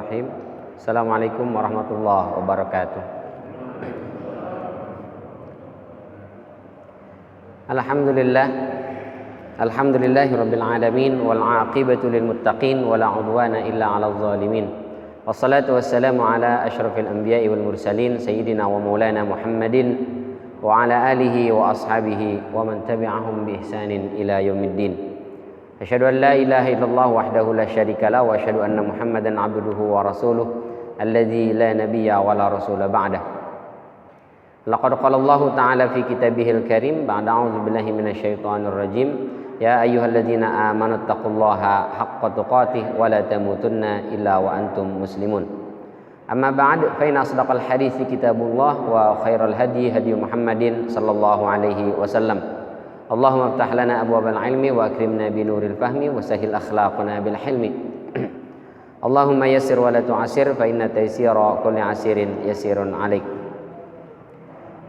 Bismillahirrahmanirrahim. Assalamualaikum warahmatullahi wabarakatuh. Alhamdulillahirabbil alamin wal aqibatu lil muttaqin wala udwana illa 'alal zalimin. Wassalatu wassalamu ala asyrafil anbiya'i wal mursalin sayyidina wa maulana Muhammadin wa ala alihi wa ashabihi wa man tabi'ahum bi ihsanin ila yaumiddin. Asyhadu an la ilaha illallah wahdahu la syarika lah wa asyhadu anna Muhammadan 'abduhu wa rasuluh alladzi la nabiyya wa la rasula ba'dah. Laqad qala Allah ta'ala fi kitabihil karim ba'da a'udzu billahi minasyaitonir rajim. Ya ayyuhalladzina amanu taqullaha haqqa tuqatih wa la tamutunna illa wa antum muslimun. Amma ba'd, fa inna asdaqal hadithi kitabullah wa khairal hadi hadi Muhammadin sallallahu alaihi wasallam. Allahumma aftah lana abwabal ilmi wa akrimna binuril fahmi wa sahil akhlaqana bil hilmi. Allahumma yassir wa la tu'assir fa inna taysira kulli asirin yasirun alaik.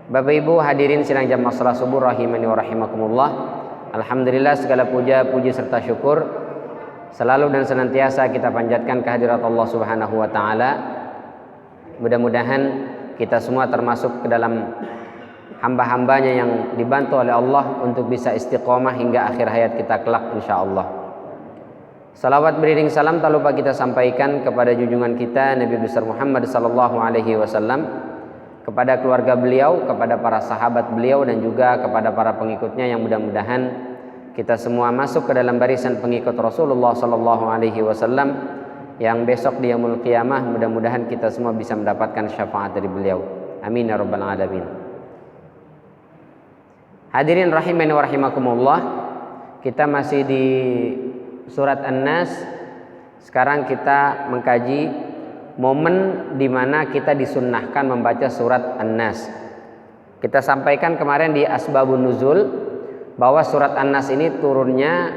Bapak Ibu hadirin sidang jamaah salat subuh rahimani wa rahimakumullah. Alhamdulillah, segala puja, puji serta syukur selalu dan senantiasa kita panjatkan kehadirat Allah Subhanahu wa taala. Mudah-mudahan kita semua termasuk ke dalam hamba-hambanya yang dibantu oleh Allah untuk bisa istiqomah hingga akhir hayat kita kelak insyaallah. Salawat beriring salam tak lupa kita sampaikan kepada junjungan kita Nabi besar Muhammad sallallahu alaihi wasallam, kepada keluarga beliau, kepada para sahabat beliau, dan juga kepada para pengikutnya yang mudah-mudahan kita semua masuk ke dalam barisan pengikut Rasulullah sallallahu alaihi wasallam yang besok di yaumul qiyamah mudah-mudahan kita semua bisa mendapatkan syafaat dari beliau. Amin ya rabbal alamin. Hadirin rahimani wa rahimakumullah, kita masih di surat An-Nas. Sekarang kita mengkaji momen di mana kita disunnahkan membaca surat An-Nas. Kita sampaikan kemarin di Asbabun Nuzul bahwa surat An-Nas ini turunnya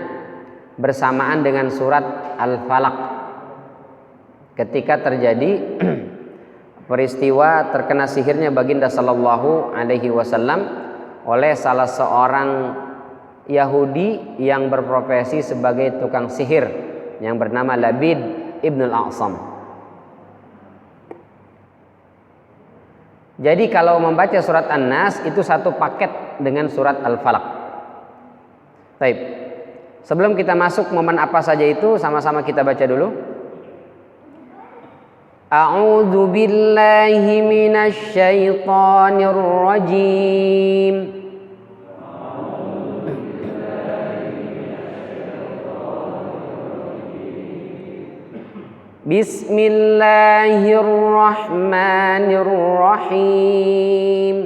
bersamaan dengan surat Al-Falaq. Ketika terjadi peristiwa terkena sihirnya baginda sallallahu alaihi wasallam oleh salah seorang Yahudi yang berprofesi sebagai tukang sihir yang bernama Labid ibn al-A'sam. Jadi kalau membaca surat An-Nas itu satu paket dengan surat Al-Falaq. Baik. Sebelum kita masuk momen apa saja itu, sama-sama kita baca dulu. A'udzu billahi minasy syaithanir rajim. Bismillahirrahmanirrahim.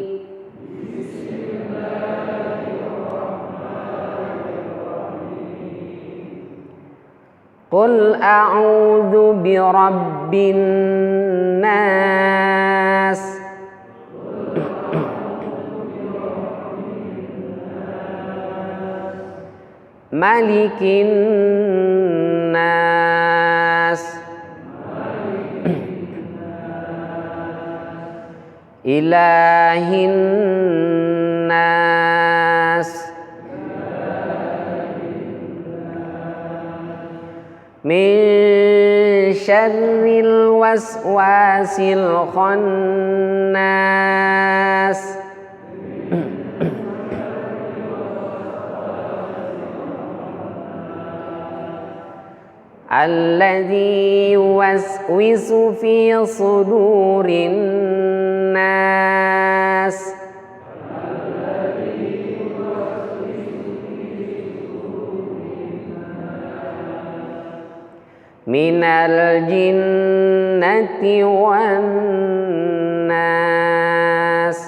Qul a'udzu birabbin nas. Malikin nas. Ilahin nas. Min syarril waswasil khannas. Alladzi yuwaswisu fi sudurin nas. Minal jinnati wan nas.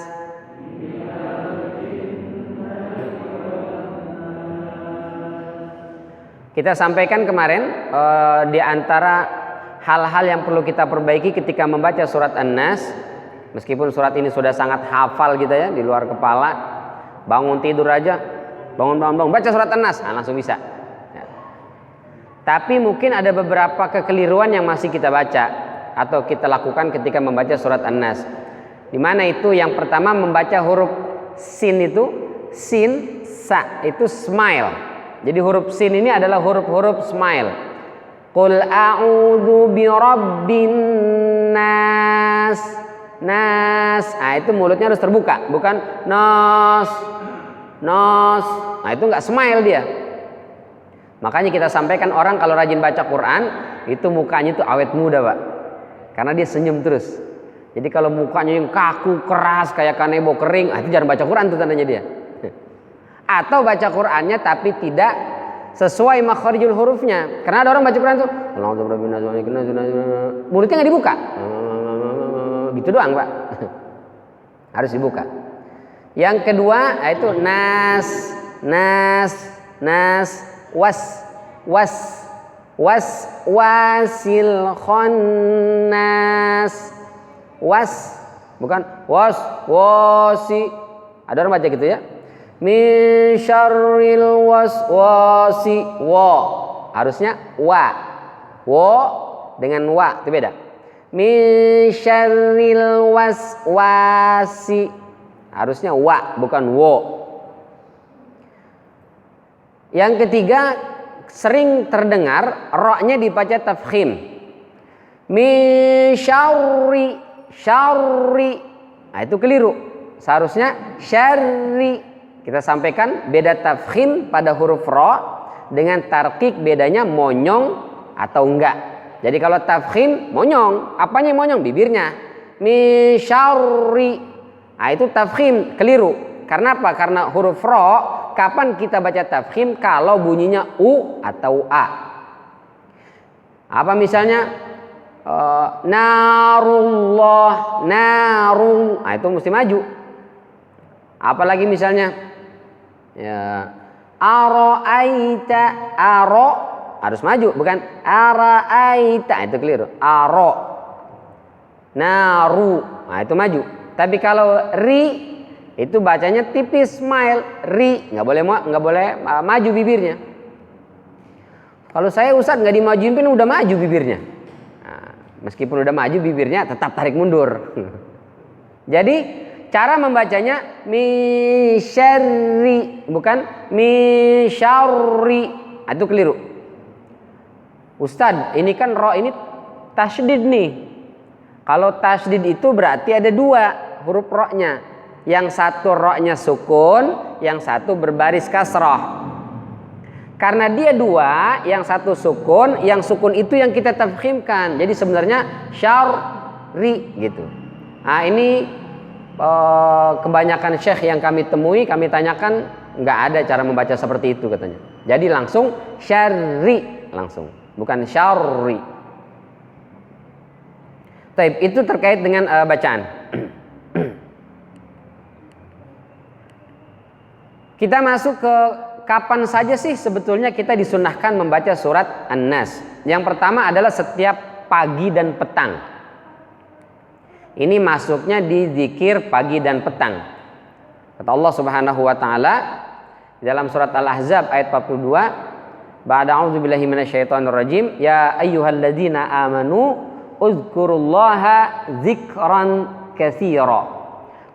Kita sampaikan kemarin di antara hal-hal yang perlu kita perbaiki ketika membaca surat An-Nas. Meskipun surat ini sudah sangat hafal gitu ya, di luar kepala, bangun tidur aja, bangun baca surat An-Nas, langsung bisa. Ya. Tapi mungkin ada beberapa kekeliruan yang masih kita baca atau kita lakukan ketika membaca surat An-Nas. Di mana itu yang pertama membaca huruf sin itu, sin, sa itu smile. Jadi huruf sin ini adalah huruf-huruf smile. Qul a'udzu birabbin nas. Nas. Nah, itu mulutnya harus terbuka, bukan nos. Nos. Nah, itu enggak smile dia. Makanya kita sampaikan orang kalau rajin baca Quran, itu mukanya itu awet muda, Pak. Karena dia senyum terus. Jadi kalau mukanya yang kaku, keras kayak kanebo kering, itu jangan baca Quran tuh tandanya dia. Atau baca Qurannya tapi tidak sesuai makharijul hurufnya. Karena ada orang baca Quran tuh mulutnya nggak dibuka. Gitu doang, Pak. Harus dibuka. Yang kedua itu nas, wasil khannas. Bukan wasi. Ada orang baca gitu ya. Min syarril waswasi harusnya dengan itu beda. Min syarril waswasi harusnya bukan Yang ketiga, sering terdengar ra-nya dibaca tafkhim. Min syarri. Nah, itu keliru. Seharusnya syarri. Kita sampaikan beda tafkhim pada huruf ra dengan tarqiq bedanya monyong atau enggak. Jadi kalau tafkhim monyong, apanya monyong? Bibirnya. Min syarri. Nah, itu tafkhim keliru. Karena apa? Karena huruf ra kapan kita baca tafkhim? Kalau bunyinya u atau a. Apa misalnya? Narullah, narung. Nah, itu mesti maju. Apalagi misalnya ya ara'aita, harus maju, bukan ara'aita, itu keliru. Naru, nah itu maju. Tapi kalau ri itu bacanya tipis, smile, ri, nggak boleh maju bibirnya. Kalau saya Ustaz nggak dimajuin pun udah maju bibirnya. Nah, meskipun udah maju bibirnya tetap tarik mundur. Jadi cara membacanya min syarri, bukan min syarri. Itu keliru. Ustadz, ini kan ro ini tasydid nih. Kalau tasydid itu berarti ada dua huruf ro-nya. Yang satu ro-nya sukun, yang satu berbaris kasrah. Karena dia dua, yang satu sukun, yang sukun itu yang kita tafkhimkan. Jadi sebenarnya syarri gitu. Nah, ini kebanyakan syekh yang kami temui, kami tanyakan, nggak ada cara membaca seperti itu katanya. Jadi langsung syarri, langsung, bukan syarri. Taib, itu terkait dengan bacaan. Kita masuk ke kapan saja sih sebetulnya kita disunahkan membaca surat An-Nas. Yang pertama adalah setiap pagi dan petang. Ini masuknya di zikir pagi dan petang. Kata Allah Subhanahu wa taala dalam surat Al-Ahzab ayat 42, ba'da a'udzubillahi minasyaitonir rajim, ya ayyuhalladzina amanu uzkurullaha dzikran katsira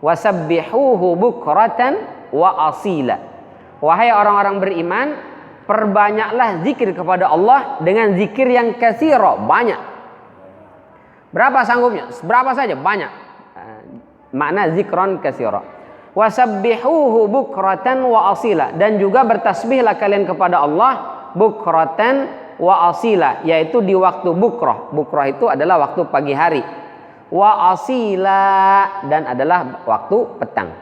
wasabbihuhu bukratan wa asila. Wahai orang-orang beriman, perbanyaklah zikir kepada Allah dengan zikir yang katsira, banyak. Berapa sanggupnya? Berapa saja? Banyak. Makna zikron katsira. Wasabbihuhu bukratan wa asila, dan juga bertasbihlah kalian kepada Allah bukratan wa asila, yaitu di waktu bukrah. Bukrah itu adalah waktu pagi hari. Wa asila, dan adalah waktu petang.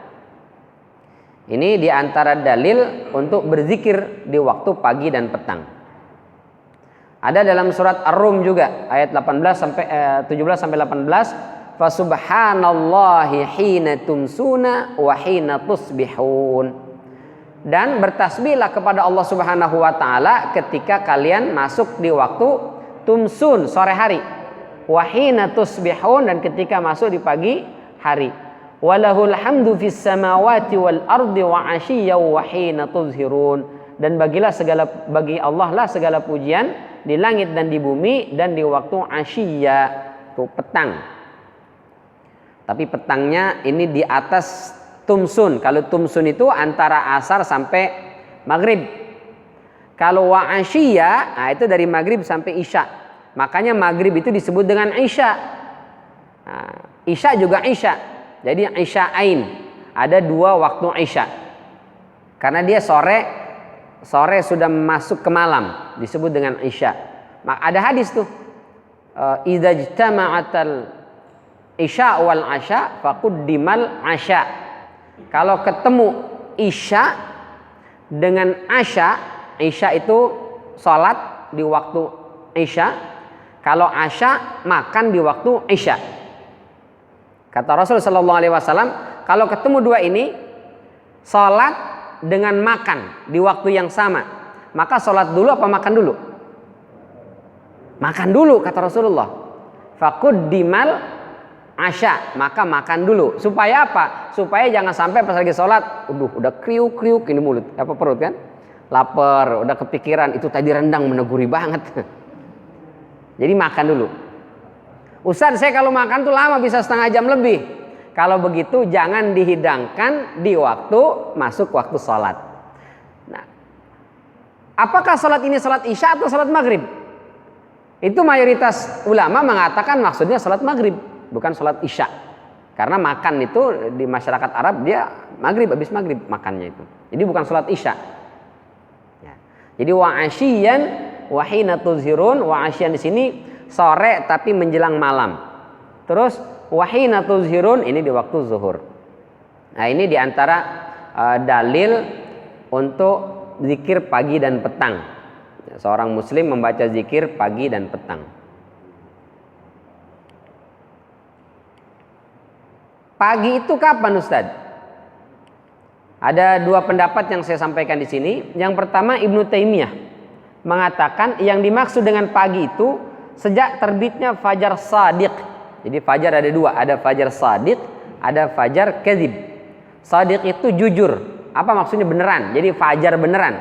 Ini di antara dalil untuk berzikir di waktu pagi dan petang. Ada dalam surat Ar-Rum juga ayat 17 sampai 18, fa subhanallahi hina tumsuna wa hina tusbihun. Dan bertasbihlah kepada Allah Subhanahu wa taala ketika kalian masuk di waktu tumsun, sore hari. Wa hina tusbihun, dan ketika masuk di pagi hari. Walahul hamdu fis samawati wal ardi wa 'ashiyyan wa hina tuzhirun. Dan bagi Allah lah segala pujian di langit dan di bumi dan di waktu asyiyya, itu petang. Tapi petangnya ini di atas tumsun. Kalau tumsun itu antara asar sampai maghrib. Kalau wa asyiya, nah itu dari maghrib sampai isya. Makanya maghrib itu disebut dengan isya. Nah, isya juga isya. Jadi isya'ain. Ada 2 waktu isya. Karena dia sore sudah masuk ke malam, disebut dengan isya. Ada hadis tuh. Idza ijtama'atal isya wal asya faquddimal asya. Kalau ketemu isya dengan asya, isya itu salat di waktu isya. Kalau asya makan di waktu isya. Kata Rasul sallallahu alaihi wasallam, kalau ketemu 2 ini, salat dengan makan di waktu yang sama, maka salat dulu apa makan dulu? Makan dulu kata Rasulullah. Faquddimal asya, maka makan dulu. Supaya apa? Supaya jangan sampai pas lagi salat, udah kriuk-kriuk ini mulut, apa perut kan? Lapar, udah kepikiran itu tadi rendang meneguri banget. Jadi makan dulu. Ustaz, saya kalau makan tuh lama, bisa setengah jam lebih. Kalau begitu jangan dihidangkan di waktu masuk waktu salat. Nah, apakah salat ini salat isya atau salat maghrib? Itu mayoritas ulama mengatakan maksudnya salat maghrib, bukan salat isya. Karena makan itu di masyarakat Arab dia maghrib, habis maghrib makannya itu. Jadi bukan salat isya. Ya. Jadi wa asyiyan wa hina tuzhirun, wa asyiyan di sini sore tapi menjelang malam. Terus wa hina tuzhirun ini di waktu zuhur. Nah, ini di antara dalil untuk zikir pagi dan petang. Seorang muslim membaca zikir pagi dan petang. Pagi itu kapan, Ustaz? Ada 2 pendapat yang saya sampaikan di sini. Yang pertama, Ibnu Taimiyah mengatakan yang dimaksud dengan pagi itu sejak terbitnya fajar shadiq. Jadi fajar ada 2, ada fajar shadiq, ada fajar kadzib. Shadiq itu jujur. Apa maksudnya beneran? Jadi fajar beneran.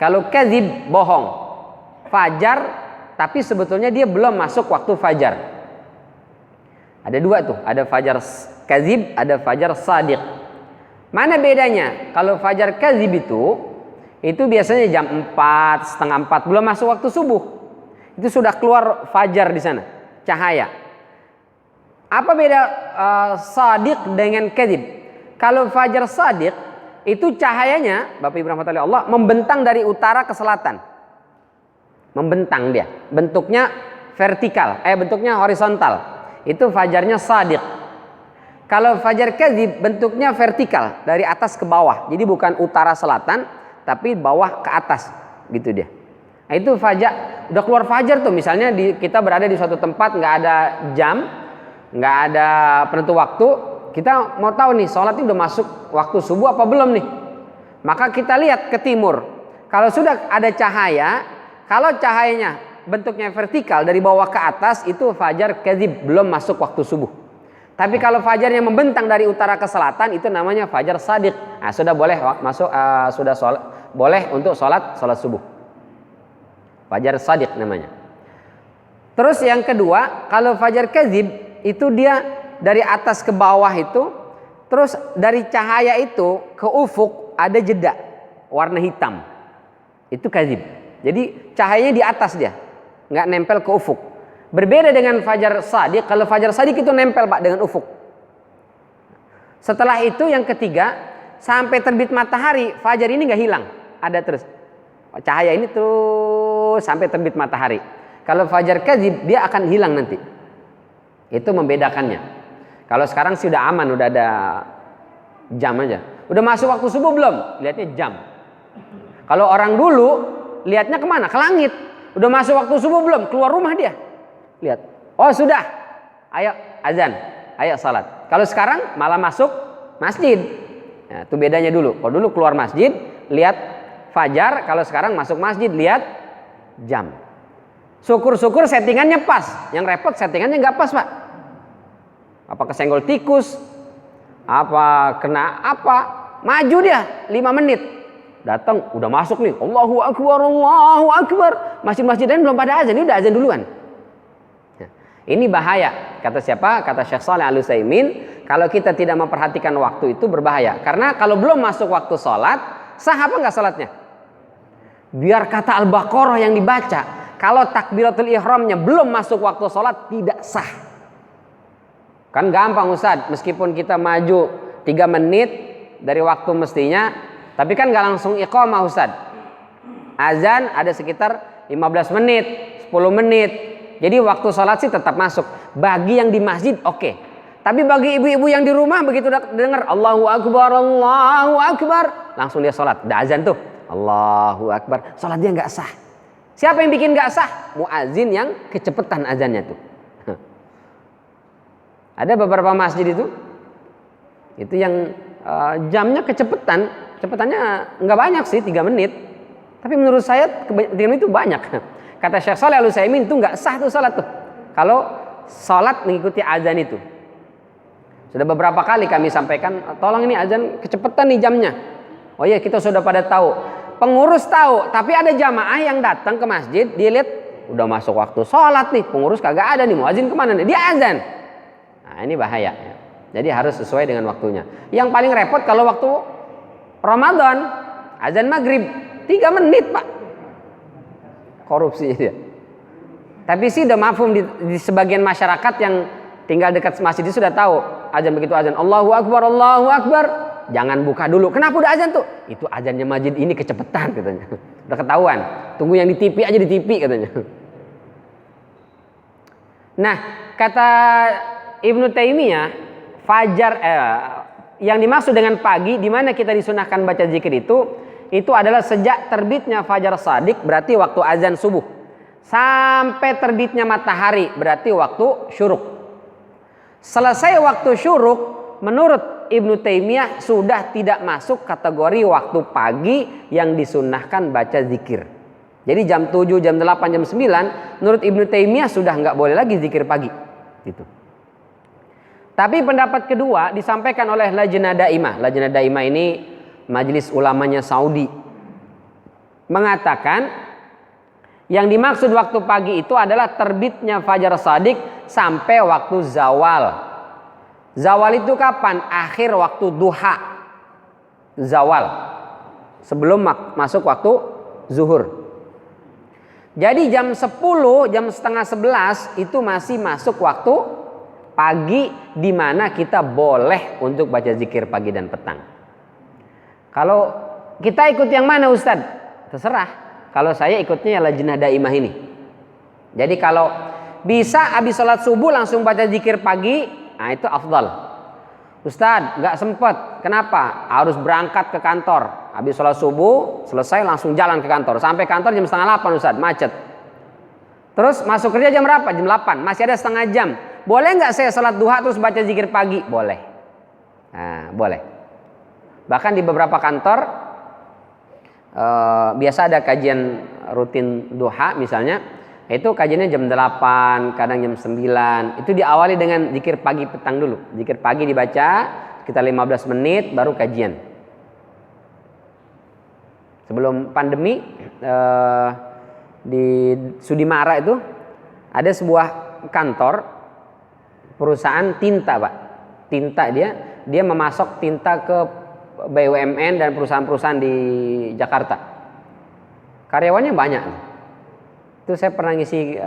Kalau kadzib bohong. Fajar tapi sebetulnya dia belum masuk waktu fajar. Ada 2 tuh, ada fajar kadzib, ada fajar shadiq. Mana bedanya? Kalau fajar kadzib itu biasanya jam 4, setengah 4, belum masuk waktu subuh. Itu sudah keluar fajar di sana, cahaya. Apa beda shadiq dengan kadzib? Kalau fajar shadiq itu cahayanya, Bapak Ibu rahmatullahi Allah, membentang dari utara ke selatan. Membentang dia, bentuknya vertikal, bentuknya horizontal. Itu fajarnya shadiq. Kalau fajar kadzib bentuknya vertikal, dari atas ke bawah. Jadi bukan utara selatan, tapi bawah ke atas, gitu dia. Nah, itu fajar, udah keluar fajar tuh. Misalnya kita berada di suatu tempat, nggak ada jam, nggak ada penentu waktu. Kita mau tahu nih, sholat ini udah masuk waktu subuh apa belum nih? Maka kita lihat ke timur. Kalau sudah ada cahaya, kalau cahayanya bentuknya vertikal dari bawah ke atas, itu fajar kadzib, belum masuk waktu subuh. Tapi kalau fajarnya membentang dari utara ke selatan, itu namanya fajar shadiq. Nah, sudah boleh masuk, sudah sholat, boleh untuk sholat subuh. Fajar shadiq namanya. Terus yang kedua, kalau fajar kadzib itu dia dari atas ke bawah itu, terus dari cahaya itu ke ufuk ada jeda warna hitam. Itu kadzib. Jadi cahayanya di atas dia, nggak nempel ke ufuk. Berbeda dengan fajar shadiq. Kalau fajar shadiq itu nempel Pak dengan ufuk. Setelah itu yang ketiga, sampai terbit matahari, fajar ini nggak hilang, ada terus. Cahaya ini terus sampai terbit matahari. Kalau fajar kadzib dia akan hilang nanti. Itu membedakannya. Kalau sekarang sih udah aman, udah ada jam aja. Udah masuk waktu subuh belum? Lihatnya jam. Kalau orang dulu lihatnya kemana? Ke langit. Udah masuk waktu subuh belum? Keluar rumah dia. Lihat. Oh sudah. Ayo azan. Ayo salat. Kalau sekarang malah masuk masjid. Nah, itu bedanya dulu. Kalau dulu keluar masjid, lihat fajar. Kalau sekarang masuk masjid, lihat jam. Syukur-syukur settingannya pas. Yang repot settingannya nggak pas Pak. Apa kesenggol tikus? Apa kena apa? Maju dia 5 menit. Datang udah masuk nih, Allahu Akbar, Allahu Akbar. Masjid-masjid lain belum pada azan, ini udah azan duluan. Nah, ini bahaya. Kata siapa? Kata Syekh Shalih Al Utsaimin, kalau kita tidak memperhatikan waktu itu berbahaya. Karena kalau belum masuk waktu sholat, sah apa enggak sholatnya? Biar kata Al-Baqarah yang dibaca, kalau takbiratul ihramnya belum masuk waktu sholat tidak sah. Kan gampang Ustaz, meskipun kita maju 3 menit dari waktu mestinya, tapi kan gak langsung iqamah Ustaz. Azan ada sekitar 15 menit, 10 menit. Jadi waktu sholat sih tetap masuk. Bagi yang di masjid oke. Tapi bagi ibu-ibu yang di rumah begitu dengar Allahu Akbar, langsung dia sholat. Udah azan tuh, Allahu Akbar, sholat dia nggak sah. Siapa yang bikin nggak sah? Muazin yang kecepatan azannya tuh. Ada beberapa masjid itu yang jamnya kecepatannya nggak banyak sih, 3 menit. Tapi menurut saya 3 menit itu banyak. Kata Syekh Shalih Al-Utsaimin itu nggak sah tuh sholat tuh. Kalau sholat mengikuti azan itu. Sudah beberapa kali kami sampaikan, tolong ini azan kecepatan nih jamnya. Oh iya, kita sudah pada tahu. Pengurus tahu, tapi ada jamaah yang datang ke masjid, dia lihat udah masuk waktu sholat nih, pengurus kagak ada nih, muazin kemana nih? Dia azan. Nah ini bahaya. Jadi harus sesuai dengan waktunya. Yang paling repot kalau waktu Ramadan, azan maghrib 3 menit Pak. Korupsi dia. Tapi sih udah mafhum di sebagian masyarakat yang tinggal dekat masjid itu sudah tahu. Azan begitu azan Allahu Akbar, Allahu Akbar, jangan buka dulu. Kenapa udah azan tuh? Itu azannya masjid ini kecepatan katanya. Udah ketahuan. Tunggu yang di TV aja, di TV katanya. Nah, kata Ibnu Taimiyah, fajar yang dimaksud dengan pagi di mana kita disunahkan baca zikir itu adalah sejak terbitnya fajar shadiq, berarti waktu azan subuh, sampai terbitnya matahari, berarti waktu syuruk. Selesai waktu syuruk, menurut Ibnu Taimiyah sudah tidak masuk kategori waktu pagi yang disunahkan baca zikir. Jadi jam 7, jam 8, jam 9 menurut Ibnu Taimiyah sudah nggak boleh lagi zikir pagi gitu. Tapi pendapat kedua disampaikan oleh Lajnah Daimah. Lajnah Daimah ini majelis ulamanya Saudi, mengatakan yang dimaksud waktu pagi itu adalah terbitnya fajar shadiq sampai waktu zawal. Zawal itu kapan? Akhir waktu duha. Zawal. Sebelum masuk waktu zuhur. Jadi jam 10, jam setengah 11 itu masih masuk waktu pagi di mana kita boleh untuk baca zikir pagi dan petang. Kalau kita ikut yang mana Ustadz? Terserah. Kalau saya ikutnya ya Lajnah Daimah ini. Jadi kalau bisa habis sholat subuh langsung baca zikir pagi, nah itu afdal. Ustadz nggak sempet, kenapa? Harus berangkat ke kantor. Habis sholat subuh selesai langsung jalan ke kantor. Sampai kantor jam setengah 8 Ustadz, macet. Terus masuk kerja jam berapa? Jam 8, masih ada setengah jam. Boleh nggak saya sholat duha terus baca zikir pagi? Boleh. Nah, boleh. Bahkan di beberapa kantor biasa ada kajian rutin duha misalnya, itu kajiannya jam 8, kadang jam 9. Itu diawali dengan zikir pagi petang dulu. Zikir pagi dibaca sekitar 15 menit baru kajian. Sebelum pandemi di Sudimara itu ada sebuah kantor perusahaan tinta Pak. Tinta dia memasok tinta ke BUMN dan perusahaan-perusahaan di Jakarta. Karyawannya banyak. Itu saya pernah ngisi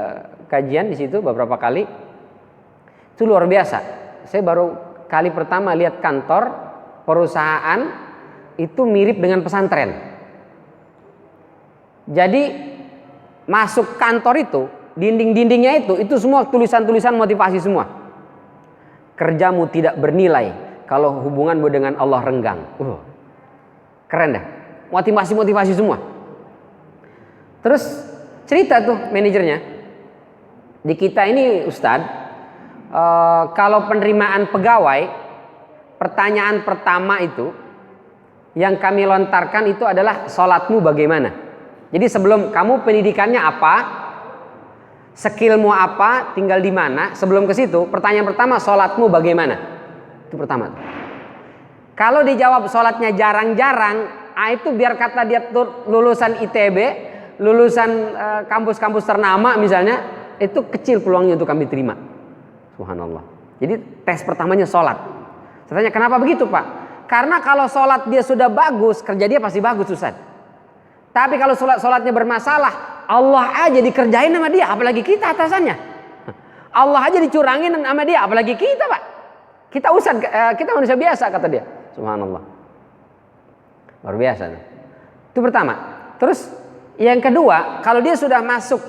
kajian di situ beberapa kali. Itu luar biasa. Saya baru kali pertama lihat kantor perusahaan itu mirip dengan pesantren. Jadi masuk kantor itu, dinding-dindingnya itu semua tulisan-tulisan motivasi semua. Kerjamu tidak bernilai kalau hubunganmu dengan Allah renggang. Keren dah. Motivasi-motivasi semua. Terus cerita tuh manajernya. Di kita ini Ustadz, kalau penerimaan pegawai, pertanyaan pertama itu yang kami lontarkan itu adalah sholatmu bagaimana. Jadi sebelum kamu pendidikannya apa, skillmu apa, tinggal di mana, sebelum ke situ pertanyaan pertama sholatmu bagaimana. Itu pertama. Kalau dijawab sholatnya jarang-jarang, itu biar kata dia tuh lulusan ITB, lulusan kampus-kampus ternama misalnya, itu kecil peluangnya untuk kami terima. Subhanallah. Jadi tes pertamanya sholat. Saya tanya kenapa begitu Pak? Karena kalau sholat dia sudah bagus, kerja dia pasti bagus Ustaz. Tapi kalau sholatnya bermasalah, Allah aja dikerjain sama dia, apalagi kita atasannya. Allah aja dicurangin sama dia, apalagi kita, Pak. Kita manusia biasa, kata dia. Subhanallah. Luar biasa. Itu pertama. Terus yang kedua, kalau dia sudah masuk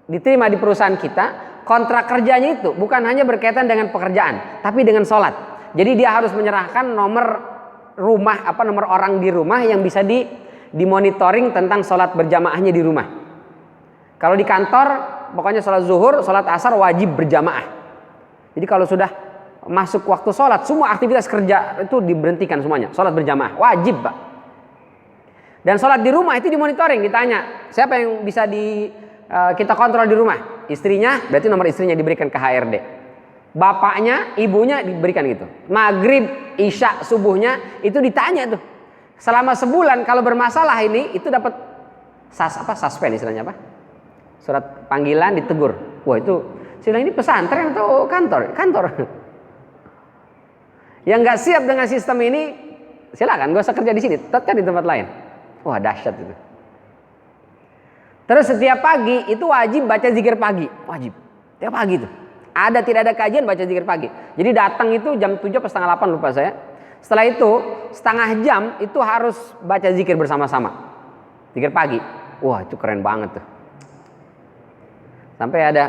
diterima di perusahaan kita, kontrak kerjanya itu bukan hanya berkaitan dengan pekerjaan, tapi dengan sholat. Jadi dia harus menyerahkan nomor orang di rumah yang bisa dimonitoring tentang sholat berjamaahnya di rumah. Kalau di kantor, pokoknya sholat zuhur, sholat asar wajib berjamaah. Jadi kalau sudah masuk waktu sholat, semua aktivitas kerja itu diberhentikan semuanya. Sholat berjamaah wajib, Pak. Dan sholat di rumah itu dimonitoring, ditanya siapa yang bisa kita kontrol di rumah. Istrinya, berarti nomor istrinya diberikan ke HRD. Bapaknya, ibunya diberikan gitu. Maghrib, isya, subuhnya itu ditanya tuh. Selama sebulan kalau bermasalah ini itu dapat suspend istilahnya apa? Surat panggilan, ditegur. Wah, itu silang ini pesantren atau kantor? Yang nggak siap dengan sistem ini silakan gak usah kerja di sini, tetap di tempat lain. Wah, dahsyat itu. Terus setiap pagi itu wajib baca zikir pagi, wajib. Tiap pagi itu. Ada tidak ada kajian baca zikir pagi. Jadi datang itu jam 7 atau setengah 8 lupa saya. Setelah itu setengah jam itu harus baca zikir bersama-sama. Zikir pagi. Wah, itu keren banget tuh. Sampai ada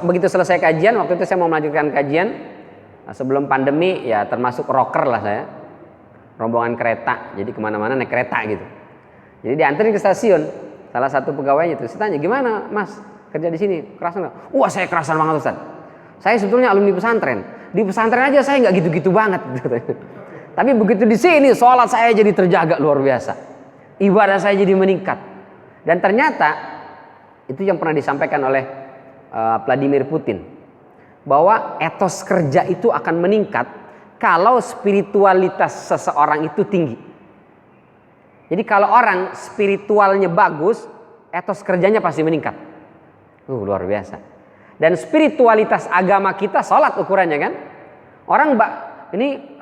begitu selesai kajian, waktu itu saya mau melanjutkan kajian sebelum pandemi, ya termasuk rocker lah saya. Rombongan kereta, jadi kemana-mana naik kereta gitu. Jadi dianterin ke stasiun. Salah satu pegawainya itu, saya tanya, gimana Mas kerja di sini? Kerasan nggak? Wah, saya kerasan banget Ustaz. Saya sebetulnya alumni pesantren. Di pesantren aja saya nggak gitu-gitu banget. Tapi begitu di sini, sholat saya jadi terjaga luar biasa. Ibadah saya jadi meningkat. Dan ternyata itu yang pernah disampaikan oleh Vladimir Putin, bahwa etos kerja itu akan meningkat kalau spiritualitas seseorang itu tinggi. Jadi kalau orang spiritualnya bagus, etos kerjanya pasti meningkat. Luar biasa. Dan spiritualitas agama kita sholat ukurannya kan. Orang ini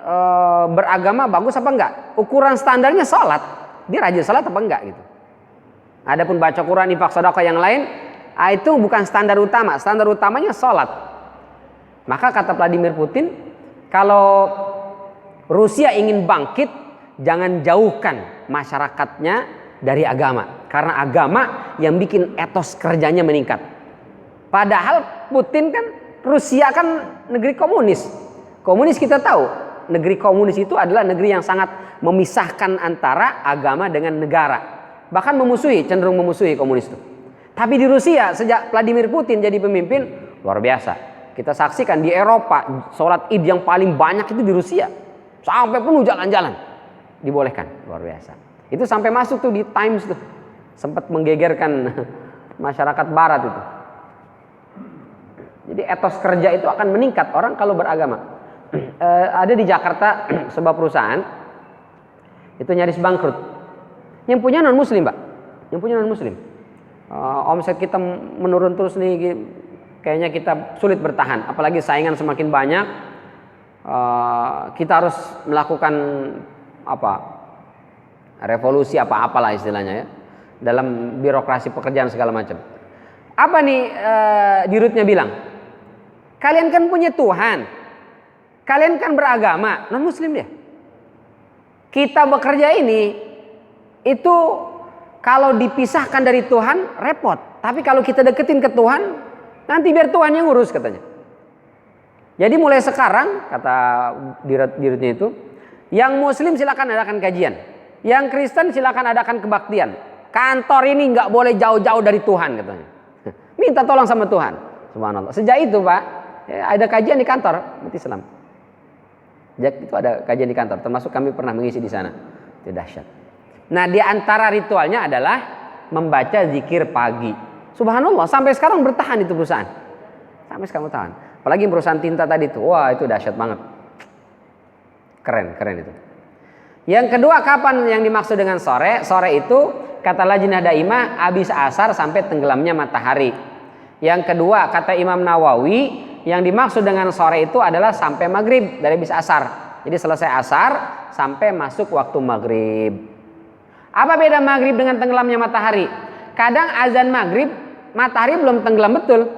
beragama bagus apa enggak? Ukuran standarnya sholat. Dia rajin sholat apa enggak gitu. Adapun baca Quran, infak, sedekah yang lain, itu bukan standar utama. Standar utamanya sholat. Maka kata Vladimir Putin, kalau Rusia ingin bangkit, jangan jauhkan masyarakatnya dari agama. Karena agama yang bikin etos kerjanya meningkat. Padahal Putin kan, Rusia kan negeri komunis. Komunis kita tahu, negeri komunis itu adalah negeri yang sangat memisahkan antara agama dengan negara. Bahkan cenderung memusuhi komunis itu. Tapi di Rusia, sejak Vladimir Putin jadi pemimpin, luar biasa. Kita saksikan di Eropa, sholat id yang paling banyak itu di Rusia. Sampai penuh jalan-jalan. Dibolehkan, luar biasa. Itu sampai masuk tuh di Times tuh. Sempat menggegerkan masyarakat barat itu. Jadi etos kerja itu akan meningkat orang kalau beragama. Ada di Jakarta sebuah perusahaan, itu nyaris bangkrut. Yang punya non muslim, Pak. Yang punya non muslim. Omset kita menurun terus nih, kayaknya kita sulit bertahan. Apalagi saingan semakin banyak. Kita harus melakukan revolusi apalah istilahnya ya, dalam birokrasi pekerjaan segala macam. Apa nih dirutnya bilang? Kalian kan punya Tuhan. Kalian kan beragama, non muslim dia. Kita bekerja ini itu kalau dipisahkan dari Tuhan repot. Tapi kalau kita deketin ke Tuhan, nanti biar Tuhan yang ngurus katanya. Jadi mulai sekarang, kata dirutnya itu, yang muslim silakan adakan kajian, yang Kristen silakan adakan kebaktian. Kantor ini nggak boleh jauh-jauh dari Tuhan katanya. Minta tolong sama Tuhan. Subhanallah. Sejak itu Pak, ada kajian di kantor umat Islam. Sejak itu ada kajian di kantor, termasuk kami pernah mengisi di sana. Itu dahsyat. Nah, di antara ritualnya adalah membaca zikir pagi. Subhanallah, sampai sekarang bertahan itu perusahaan. Sampai sekarang bertahan. Apalagi perusahaan tinta tadi itu. Wah, itu dahsyat banget. Keren itu. Yang kedua, kapan yang dimaksud dengan sore? Sore itu kata Lajnah Daimah habis asar sampai tenggelamnya matahari. Yang kedua, kata Imam Nawawi, yang dimaksud dengan sore itu adalah sampai maghrib, dari habis asar. Jadi selesai asar sampai masuk waktu maghrib. Apa beda maghrib dengan tenggelamnya matahari? Kadang azan maghrib matahari belum tenggelam betul.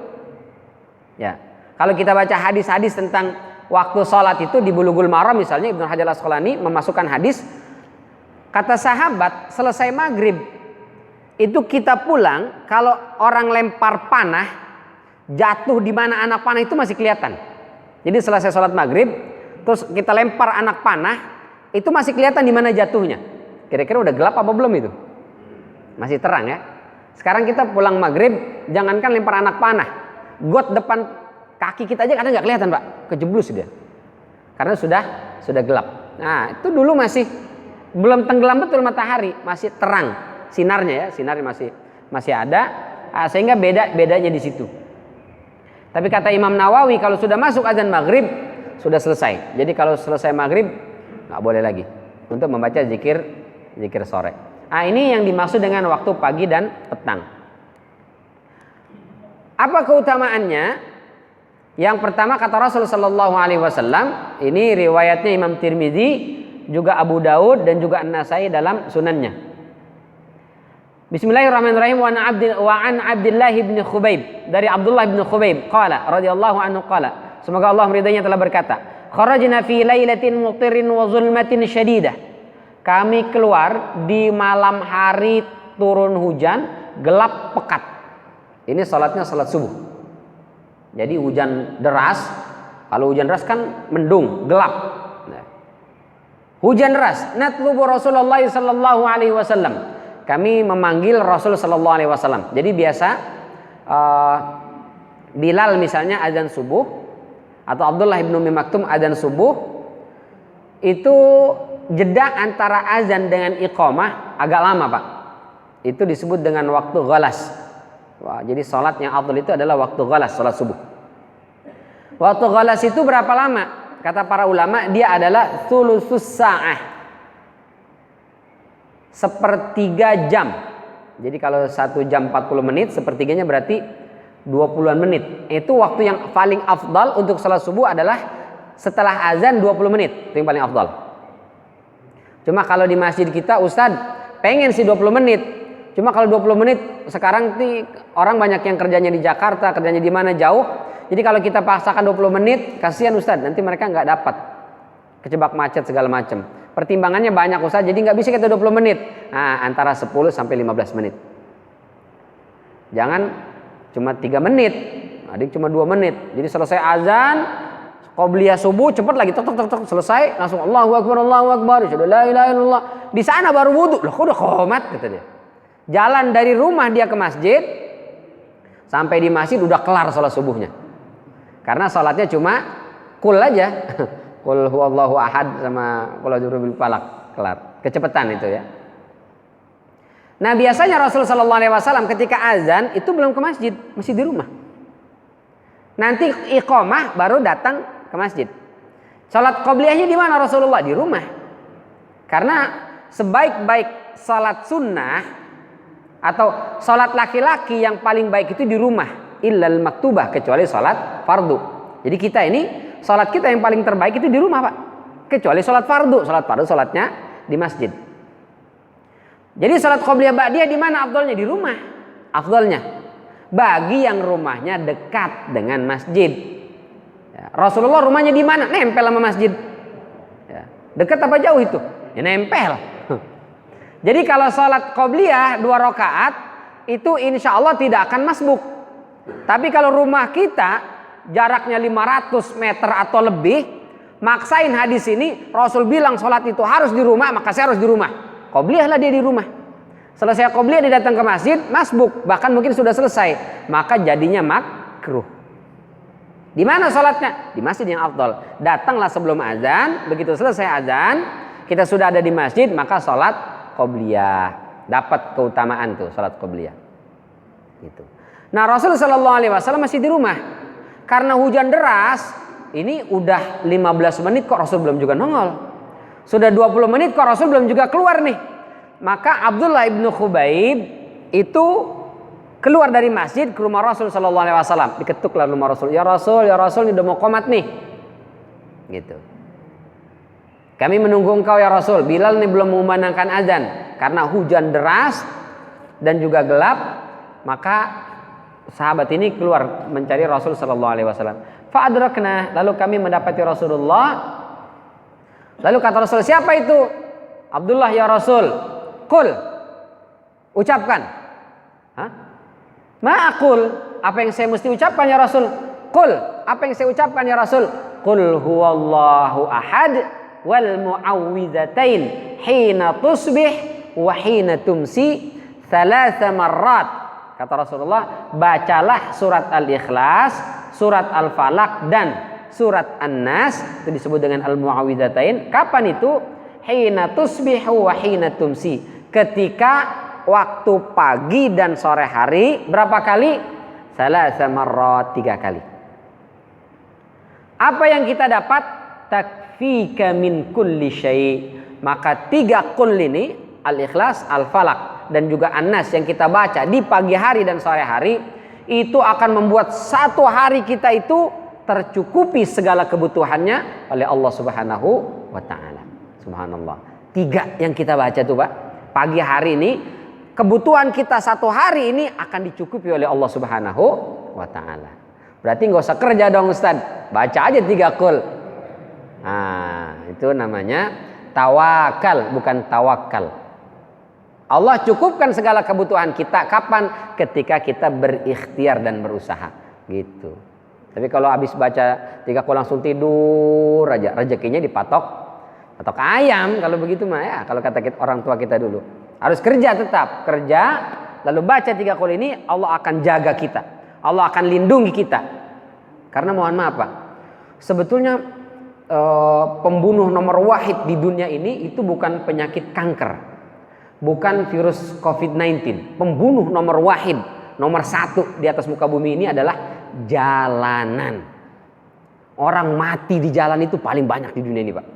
Ya, kalau kita baca hadis-hadis tentang waktu sholat itu di Bulughul Maram misalnya, Ibnu Hajar Al-Asqalani memasukkan hadis, kata sahabat selesai maghrib itu kita pulang, kalau orang lempar panah jatuh di mana anak panah itu masih kelihatan. Jadi selesai sholat maghrib terus kita lempar anak panah itu masih kelihatan di mana jatuhnya. Kira-kira udah gelap apa belum itu? Masih terang ya. Sekarang kita pulang maghrib, jangankan lempar anak panah, got depan kaki kita aja kadang nggak kelihatan Pak, kejeblus dia. Karena sudah gelap. Nah itu dulu masih belum tenggelam betul matahari, masih terang sinarnya ya, sinarnya masih ada, sehingga bedanya di situ. Tapi kata Imam Nawawi kalau sudah masuk azan maghrib sudah selesai. Jadi kalau selesai maghrib nggak boleh lagi untuk membaca zikir sore. Nah ini yang dimaksud dengan waktu pagi dan petang. Apa keutamaannya? Yang pertama kata Rasul sallallahu alaihi wasallam, ini riwayatnya Imam Tirmidzi, juga Abu Daud dan juga An-Nasai dalam sunannya. Bismillahirrahmanirrahim. Wa an Abdullah bin Khubaib, dari Abdullah bin Khubaib qala radhiyallahu anhu qala, semoga Allah meridainya, telah berkata, kharajna fi lailatin muqtirin wa zulmatin syadidah. Kami keluar di malam hari turun hujan, gelap pekat. Ini salatnya salat subuh. Jadi hujan deras. Kalau hujan deras kan mendung, gelap. Nah, hujan deras. Natlubu Rasulullah sallallahu alaihi wasallam. Kami memanggil Rasul sallallahu alaihi wasallam. Jadi biasa Bilal misalnya azan subuh atau Abdullah bin Umi Maktum azan subuh, itu jeda antara azan dengan iqamah agak lama Pak. Itu disebut dengan waktu ghalas. Wah, jadi sholat yang afdal itu adalah waktu ghalas, sholat subuh. Waktu ghalas itu berapa lama? Kata para ulama, dia adalah thuluthus sa'ah, sepertiga jam. Jadi kalau 1 jam 40 menit, sepertiganya berarti 20-an menit. Itu waktu yang paling afdal untuk sholat subuh adalah setelah azan 20 menit. Itu yang paling afdal. Cuma kalau di masjid kita, Ustadz pengen sih 20 menit. Cuma kalau 20 menit sekarang tuh orang banyak yang kerjanya di Jakarta, kerjanya di mana jauh. Jadi kalau kita paksakan 20 menit, kasihan Ustadz, nanti mereka nggak dapat, kejebak macet segala macam. Pertimbangannya banyak Ustadz, jadi nggak bisa kita 20 menit. Nah, antara 10 sampai 15 menit. Jangan cuma 3 menit, adik cuma 2 menit. Jadi selesai azan, qobliyah subuh cepet lagi, tok selesai, langsung Allahu Akbar, asyhadu la ilaha illallah. Di sana baru wudu. Loh, kok udah qomat kata dia. Jalan dari rumah dia ke masjid, sampai di masjid udah kelar sholat subuhnya. Karena sholatnya cuma kul aja, kul huwallahu ahad sama kul a'udzu birabbil falaq, kelar. Kecepatan itu ya. Nah biasanya Rasulullah sallallahu alaihi wasallam ketika azan itu belum ke masjid, masih di rumah. Nanti iqamah baru datang ke masjid. Sholat qobliyahnya di mana Rasulullah? Di rumah. Karena sebaik-baik sholat sunnah atau sholat laki-laki yang paling baik itu di rumah, illal maktubah, kecuali sholat fardu. Jadi kita ini sholat kita yang paling terbaik itu di rumah Pak, kecuali sholat fardu. Sholat fardu sholatnya di masjid. Jadi sholat qobliyah ba'diyah di mana afdalnya? Di rumah afdalnya, bagi yang rumahnya dekat dengan masjid. Ya, Rasulullah rumahnya di mana? Nempel sama masjid. Ya, dekat apa jauh itu? Ya nempel. Jadi kalau sholat qobliyah 2 rakaat itu insya Allah tidak akan masbuk. Tapi kalau rumah kita jaraknya 500 meter atau lebih, maksain hadis ini, Rasul bilang sholat itu harus di rumah, maka saya harus di rumah. Qobliyah lah dia di rumah. Selesai qobliyah dia datang ke masjid, masbuk, bahkan mungkin sudah selesai, maka jadinya makruh. Di mana sholatnya? Di masjid yang afdal. Datanglah sebelum azan, begitu selesai azan, kita sudah ada di masjid, maka sholat qobliyah, dapat keutamaan tuh salat qobliyah. Gitu. Nah, Rasulullah sallallahu alaihi wasallam masih di rumah. Karena hujan deras, ini udah 15 menit kok Rasul belum juga nongol. Sudah 20 menit kok Rasul belum juga keluar nih. Maka Abdullah bin Khubaib itu keluar dari masjid ke rumah Rasul sallallahu alaihi wasallam. Diketuklah rumah Rasul. Ya Rasul, ini udah mau qomat nih. Gitu. Kami menunggu engkau ya Rasul. Bilal nih belum mengumandangkan azan. karena hujan deras dan juga gelap, maka sahabat ini keluar mencari Rasul sallallahu alaihi wasallam. Fa adrakna, lalu kami mendapati Rasulullah. Lalu kata Rasul, siapa itu? Abdullah ya Rasul. Qul, ucapkan. Hah? Ma aqul, apa yang saya mesti ucapkan ya Rasul? Qul, apa yang saya ucapkan ya Rasul? Qul huwallahu ahad wal muawwidzatain hina tusbih wa hina tumsi thalatha marrat. Kata Rasulullah, bacalah surat Al-Ikhlas, surat Al-Falaq dan surat An-Nas, itu disebut dengan Al-Muawwidzatain. Kapan itu? Hina tusbihu wa hina tumsi, ketika waktu pagi dan sore hari. Berapa kali? Thalatha marrat, 3 kali. Apa yang kita dapat? Takfika min kulli syai'. Maka 3 qul ini, Al-Ikhlas, Al-Falaq dan juga An-Nas yang kita baca di pagi hari dan sore hari, itu akan membuat satu hari kita itu tercukupi segala kebutuhannya oleh Allah Subhanahu wa ta'ala. Subhanallah. 3 yang kita baca tuh Pak, pagi hari ini, kebutuhan kita satu hari ini akan dicukupi oleh Allah Subhanahu wa ta'ala. Berarti nggak usah kerja dong Ustaz, baca aja 3 qul. Nah, itu namanya tawakal, bukan tawakal. Allah cukupkan segala kebutuhan kita kapan? Ketika kita berikhtiar dan berusaha, gitu. Tapi kalau habis baca 3 qul langsung tidur aja, rezekinya dipatok ayam kalau begitu mah ya. Kalau kata orang tua kita dulu, harus kerja, tetap kerja, lalu baca 3 qul ini, Allah akan jaga kita, Allah akan lindungi kita. Karena mohon maaf Pak, sebetulnya pembunuh nomor wahid di dunia ini itu bukan penyakit kanker, bukan virus COVID-19. Pembunuh nomor wahid, nomor 1 di atas muka bumi ini adalah jalanan. Orang mati di jalan itu paling banyak di dunia ini Pak.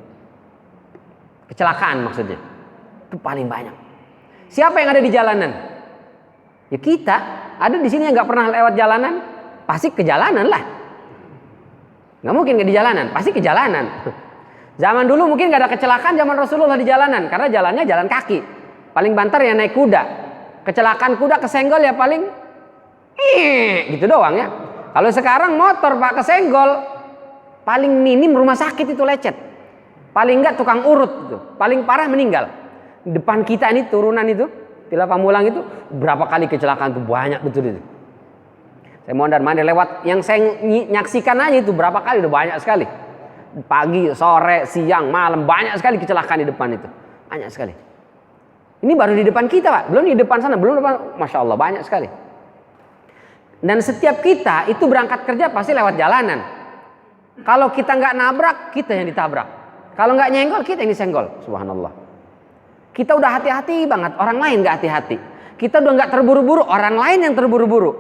Kecelakaan maksudnya, itu paling banyak. Siapa yang ada di jalanan? Ya kita. Ada di sini yang nggak pernah lewat jalanan, pasti ke jalanan lah. Nggak mungkin nggak di jalanan, pasti ke jalanan. Zaman dulu mungkin nggak ada kecelakaan zaman Rasulullah di jalanan, karena jalannya jalan kaki. Paling banter ya naik kuda. Kecelakaan kuda kesenggol ya paling gitu doang ya. Kalau sekarang motor Pak kesenggol, paling minim rumah sakit itu lecet. Paling enggak tukang urut itu, paling parah meninggal. Depan kita ini turunan itu, Villa Pamulang itu berapa kali kecelakaan itu, banyak betul itu. Saya mondar mandir lewat, yang saya nyaksikan aja itu berapa kali, udah banyak sekali. Pagi, sore, siang, malam, banyak sekali kecelakaan di depan itu, banyak sekali. Ini baru di depan kita Pak, belum di depan sana, belum depan, masya Allah banyak sekali. Dan setiap kita itu berangkat kerja pasti lewat jalanan. Kalau kita nggak nabrak, kita yang ditabrak. Kalau nggak nyenggol, kita yang disenggol. Subhanallah. Kita udah hati-hati banget, orang lain nggak hati-hati. Kita udah nggak terburu-buru, orang lain yang terburu-buru.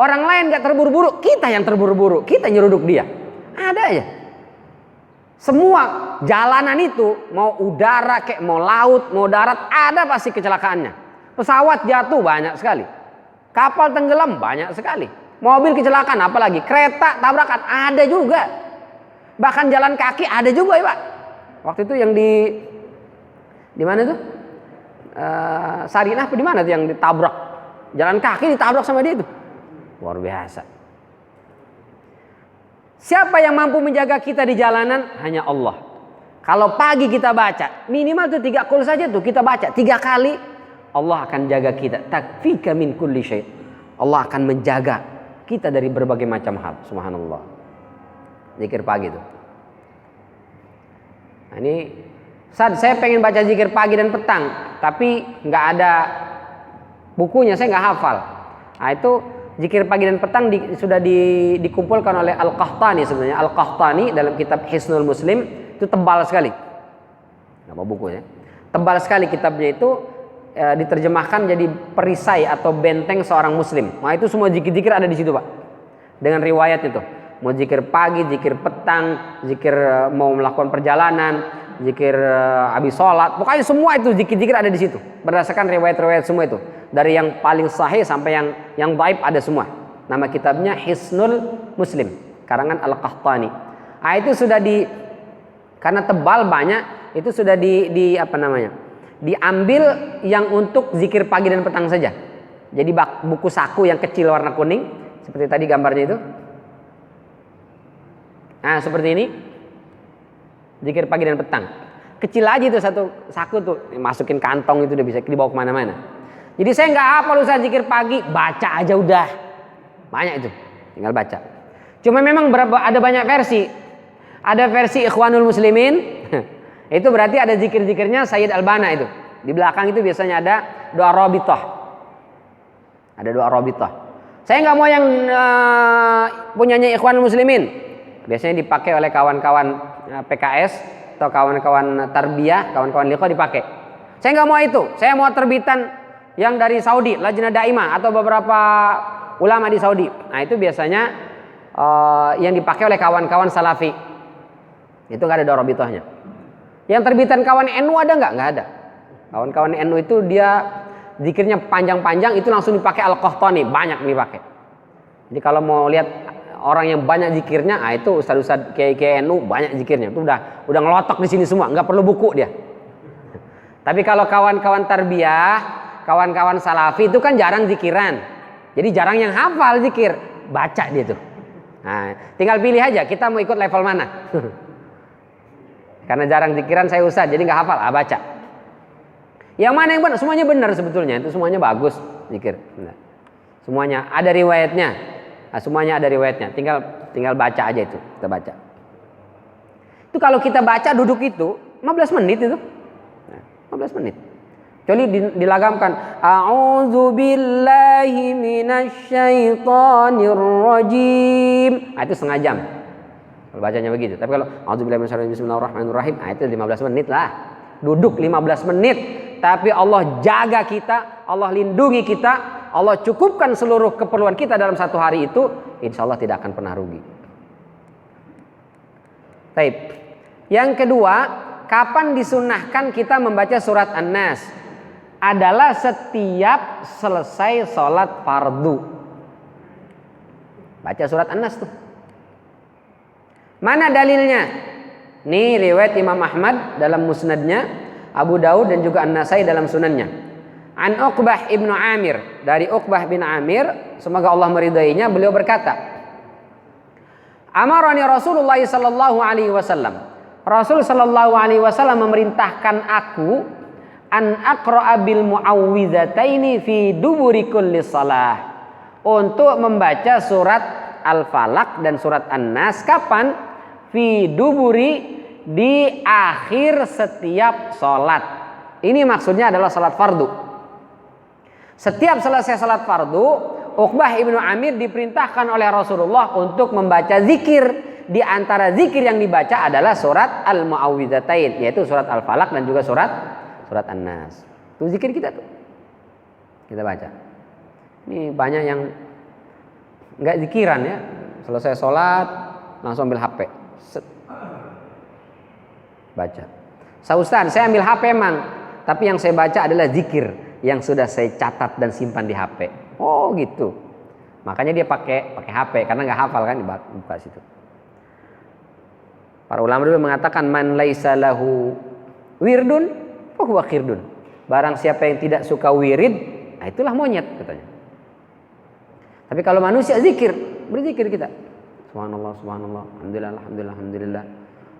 Orang lain nggak terburu-buru, kita yang terburu-buru. Kita nyeruduk dia. Ada ya. Semua jalanan itu, mau udara kayak mau laut, mau darat, ada pasti kecelakaannya. Pesawat jatuh banyak sekali. Kapal tenggelam banyak sekali. Mobil kecelakaan, apalagi kereta tabrakan ada juga. Bahkan jalan kaki ada juga ya Pak. Waktu itu yang di mana tuh? Sarinah apa di mana tuh yang ditabrak? Jalan kaki ditabrak sama dia itu. Luar biasa. Siapa yang mampu menjaga kita di jalanan? Hanya Allah. Kalau pagi kita baca, minimal tuh 3 qul saja tuh kita baca 3 kali, Allah akan jaga kita. Takfika min kulli syai'. Allah akan menjaga kita dari berbagai macam hal. Subhanallah. Zikir pagi tuh. Nah, ini saya pengen baca zikir pagi dan petang, tapi nggak ada bukunya, saya nggak hafal. Nah itu zikir pagi dan petang sudah dikumpulkan oleh Al-Qahtani sebenarnya. Al-Qahtani dalam kitab Hisnul Muslim itu tebal sekali. Nama bukunya. Tebal sekali kitabnya itu, diterjemahkan jadi perisai atau benteng seorang muslim. Nah itu semua zikir-zikir ada di situ Pak. Dengan riwayat itu. Mau zikir pagi, zikir petang, zikir mau melakukan perjalanan, zikir habis sholat, pokoknya semua itu zikir-zikir ada di situ. Berdasarkan riwayat-riwayat semua itu, dari yang paling sahih sampai yang dhaif ada semua. Nama kitabnya Hisnul Muslim, karangan Al-Qahtani. Nah itu sudah karena tebal banyak, itu sudah diambil yang untuk zikir pagi dan petang saja. Jadi buku saku yang kecil warna kuning, seperti tadi gambarnya itu. Nah, seperti ini. Zikir pagi dan petang. Kecil aja itu satu saku tuh, masukin kantong itu udah bisa dibawa kemana-mana. Jadi saya nggak hafal Ustaz zikir pagi, baca aja udah. Banyak itu, tinggal baca. Cuma memang ada banyak versi. Ada versi Ikhwanul Muslimin, itu berarti ada zikir-zikirnya Sayyid Albana itu. Di belakang itu biasanya ada doa Rabithah. Ada doa Rabithah. Saya nggak mau yang punyanya Ikhwanul Muslimin. Biasanya dipakai oleh kawan-kawan PKS atau kawan-kawan tarbiyah, kawan-kawan liqa dipakai. Saya nggak mau itu. Saya mau terbitan yang dari Saudi, Lajnah Daimah atau beberapa ulama di Saudi. Nah itu biasanya yang dipakai oleh kawan-kawan Salafi. Itu nggak ada doa Rabithahnya. Yang terbitan kawan NU ada nggak? Nggak ada. Kawan-kawan NU itu dia zikirnya panjang-panjang, itu langsung dipakai Al-Qahtani, banyak dipakai. Jadi kalau mau lihat orang yang banyak zikirnya, itu ustaz-ustaz kiai NU banyak zikirnya. Itu udah ngelotok di sini semua, nggak perlu buku dia. Tapi kalau kawan-kawan tarbiyah, kawan-kawan salafi itu kan jarang zikiran. Jadi jarang yang hafal zikir, baca dia tuh. Nah, tinggal pilih aja kita mau ikut level mana. Karena jarang zikiran saya ustaz, jadi nggak hafal, baca. Yang mana yang benar? Semuanya benar sebetulnya, itu semuanya bagus zikir. Benar. Semuanya ada riwayatnya. Nah, semuanya ada riwayatnya, tinggal baca aja itu, kita baca. Itu kalau kita baca duduk itu 15 menit itu. Nah, 15 menit. Kecuali dilagamkan a'udzubillahi minasyaitonir rajim. Nah, itu setengah jam. Kalau bacanya begitu. Tapi kalau a'udzubillahi minasyaitonir rajim bismillahirrahmanirrahim, itu 15 menit lah. Duduk 15 menit, tapi Allah jaga kita, Allah lindungi kita, Allah cukupkan seluruh keperluan kita dalam satu hari itu, insya Allah tidak akan pernah rugi. Baik. Yang kedua, kapan disunahkan kita membaca surat An-Nas? Adalah setiap selesai sholat fardu. Baca surat An-Nas tuh. Mana dalilnya? Nih riwayat Imam Ahmad dalam musnadnya, Abu Daud dan juga An-Nasai dalam sunannya. An Uqbah ibnu Amir, dari Uqbah bin Amir, semoga Allah meridainya, beliau berkata, Amarani Rasulullah sallallahu alaihi wasallam. Rasul sallallahu alaihi wasallam memerintahkan aku an aqra'a bil muawwizataini fi duburi kulli shalah, untuk membaca surat Al-Falaq dan surat An-Nas kapan? Fi duburi, di akhir setiap sholat. Ini maksudnya adalah sholat fardu. Setiap selesai sholat fardu, Uqbah ibnu Amir diperintahkan oleh Rasulullah untuk membaca zikir. Di antara zikir yang dibaca adalah surat Al-Mu'awwidzatain, yaitu surat Al-Falaq dan juga surat An-Nas. Itu zikir kita tuh. Kita baca. Ini banyak yang nggak zikiran ya. Selesai sholat langsung ambil HP. Baca. Ustaz, saya ambil HP emang, tapi yang saya baca adalah zikir yang sudah saya catat dan simpan di HP. Oh gitu. Makanya dia pakai HP karena nggak hafal kan, dibuka situ. Para ulama dulu mengatakan man laisa lahu wirdun fa huwa khirdun. Barang siapa yang tidak suka wirid, nah itulah monyet katanya. Tapi kalau manusia zikir, berzikir kita. Subhanallah, subhanallah, alhamdulillah, alhamdulillah, alhamdulillah.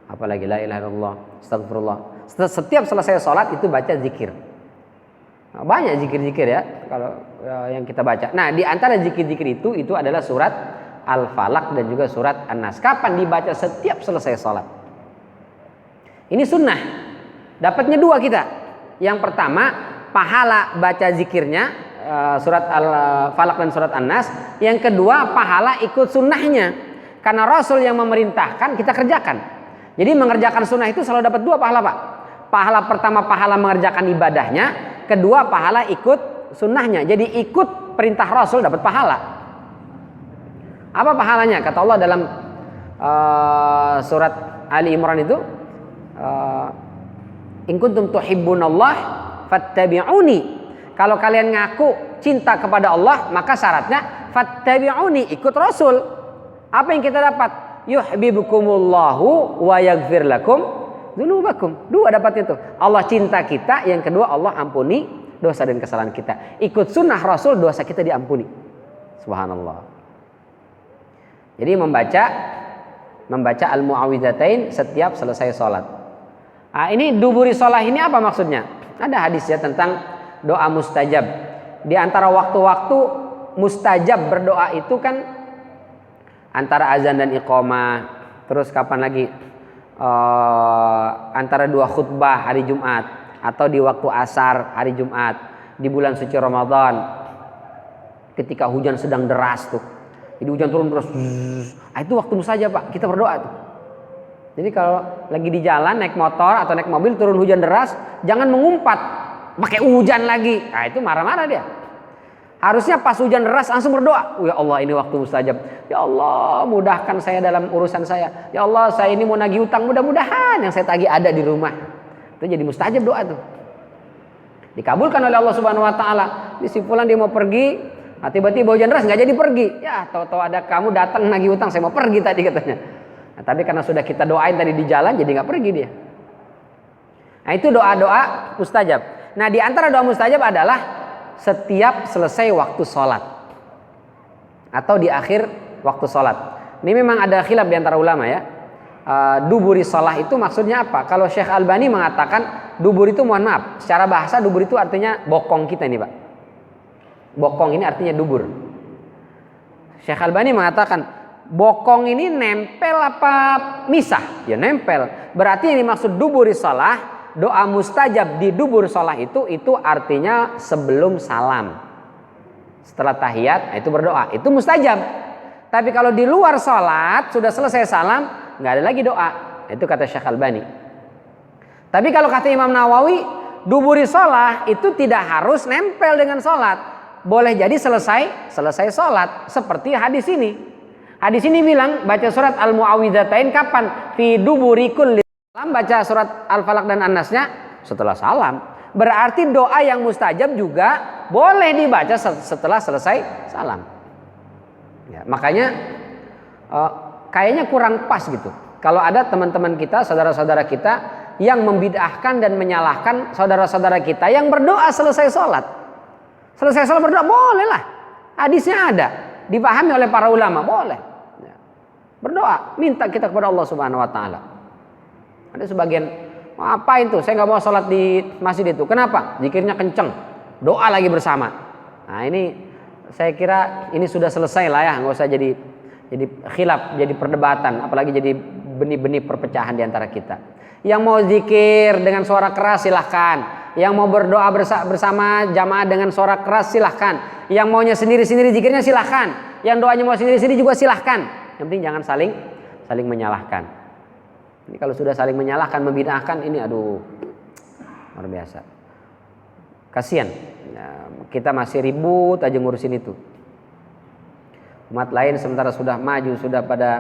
Apalagi la ilaha illallah, astagfirullah. Setiap selesai sholat itu baca zikir. Nah, banyak zikir-zikir ya kalau yang kita baca. Nah, di antara zikir-zikir itu adalah surat Al-Falaq dan juga surat An-Nas. Kapan dibaca? Setiap selesai sholat. Ini sunnah. Dapatnya dua kita. Yang pertama, pahala baca zikirnya, surat Al-Falaq dan surat An-Nas. Yang kedua, pahala ikut sunnahnya. Karena Rasul yang memerintahkan, kita kerjakan. Jadi mengerjakan sunnah itu selalu dapat dua pahala, Pak. Pahala pertama, pahala mengerjakan ibadahnya. Kedua, pahala ikut sunnahnya. Jadi ikut perintah Rasul dapat pahala. Apa pahalanya? Kata Allah dalam surat Ali Imran itu, in kuntum tuhibbunallah fattabi'uni. Kalau kalian ngaku cinta kepada Allah, maka syaratnya fattabi'uni, ikut Rasul. Apa yang kita dapat? Yuhibbukumullahu wa yaghfir lakum dzunubakum. Dua dapat itu. Allah cinta kita, yang kedua Allah ampuni dosa dan kesalahan kita. Ikut sunnah Rasul, dosa kita diampuni. Subhanallah. Jadi membaca al-mu'awwidzatain setiap selesai sholat. Nah, ini duburi sholat ini apa maksudnya? Ada hadisnya tentang doa mustajab. Di antara waktu-waktu mustajab berdoa itu kan antara azan dan iqamah. Terus kapan lagi? Antara dua khutbah hari Jumat, atau di waktu asar hari Jumat, di bulan suci Ramadan, ketika hujan sedang deras tuh. Jadi hujan turun terus. Itu waktu mustajab, Pak. Kita berdoa tuh. Jadi kalau lagi di jalan naik motor atau naik mobil turun hujan deras, jangan mengumpat pakai hujan lagi. Nah, itu marah-marah dia. Harusnya pas hujan deras langsung berdoa. Ya Allah, ini waktu mustajab. Ya Allah, mudahkan saya dalam urusan saya. Ya Allah, saya ini mau nagih utang, mudah-mudahan yang saya tagih ada di rumah. Itu jadi mustajab doa tuh. Dikabulkan oleh Allah Subhanahu wa taala. Disipulkan dia mau pergi, tiba-tiba hujan deras nggak jadi pergi. Ya, tahu-tahu ada kamu datang nagih utang, saya mau pergi tadi katanya. Nah, tapi karena sudah kita doain tadi di jalan, jadi nggak pergi dia. Nah, itu doa-doa mustajab. Nah, di antara doa mustajab adalah setiap selesai waktu sholat atau di akhir waktu sholat. Ini memang ada khilaf di antara ulama ya. Duburi sholat itu maksudnya apa? Kalau Syekh Albani mengatakan dubur itu, mohon maaf, secara bahasa dubur itu artinya bokong kita ini, Pak. Bokong ini artinya dubur. Syekh Albani mengatakan bokong ini nempel apa misah? Ya nempel. Berarti yang dimaksud duburi sholat, doa mustajab di dubur sholat itu artinya sebelum salam. Setelah tahiyat itu berdoa, itu mustajab. Tapi kalau di luar sholat sudah selesai salam, nggak ada lagi doa. Itu kata Syekh Albani. Tapi kalau kata Imam Nawawi, duburi sholat itu tidak harus nempel dengan sholat. Boleh jadi selesai sholat. Seperti hadis ini. Hadis ini bilang baca surat Al-Mu'awwidzatain kapan? Fi duburi kulli salam, baca surat Al-Falaq dan An-Nasnya setelah salam. Berarti doa yang mustajab juga boleh dibaca setelah selesai salam. Ya, makanya kayaknya kurang pas gitu. Kalau ada teman-teman kita, saudara-saudara kita yang membid'ahkan dan menyalahkan saudara-saudara kita yang berdoa selesai sholat. Selesai sholat berdoa boleh lah. Hadisnya ada, dipahami oleh para ulama, boleh. Ya. Berdoa, minta kita kepada Allah Subhanahu wa taala. Ada sebagian, apa itu? Saya nggak mau sholat di masjid itu. Kenapa? Zikirnya kenceng. Doa lagi bersama. Nah ini saya kira ini sudah selesai lah ya. Nggak usah jadi khilaf, jadi perdebatan. Apalagi jadi benih-benih perpecahan di antara kita. Yang mau zikir dengan suara keras silahkan. Yang mau berdoa bersama jamaah dengan suara keras silahkan. Yang maunya sendiri-sendiri zikirnya silahkan. Yang doanya mau sendiri-sendiri juga silahkan. Yang penting jangan saling menyalahkan. Ini kalau sudah saling menyalahkan, membid'ahkan, ini aduh luar biasa. Kasihan. Nah, kita masih ribut aja ngurusin itu. Umat lain sementara sudah maju, sudah pada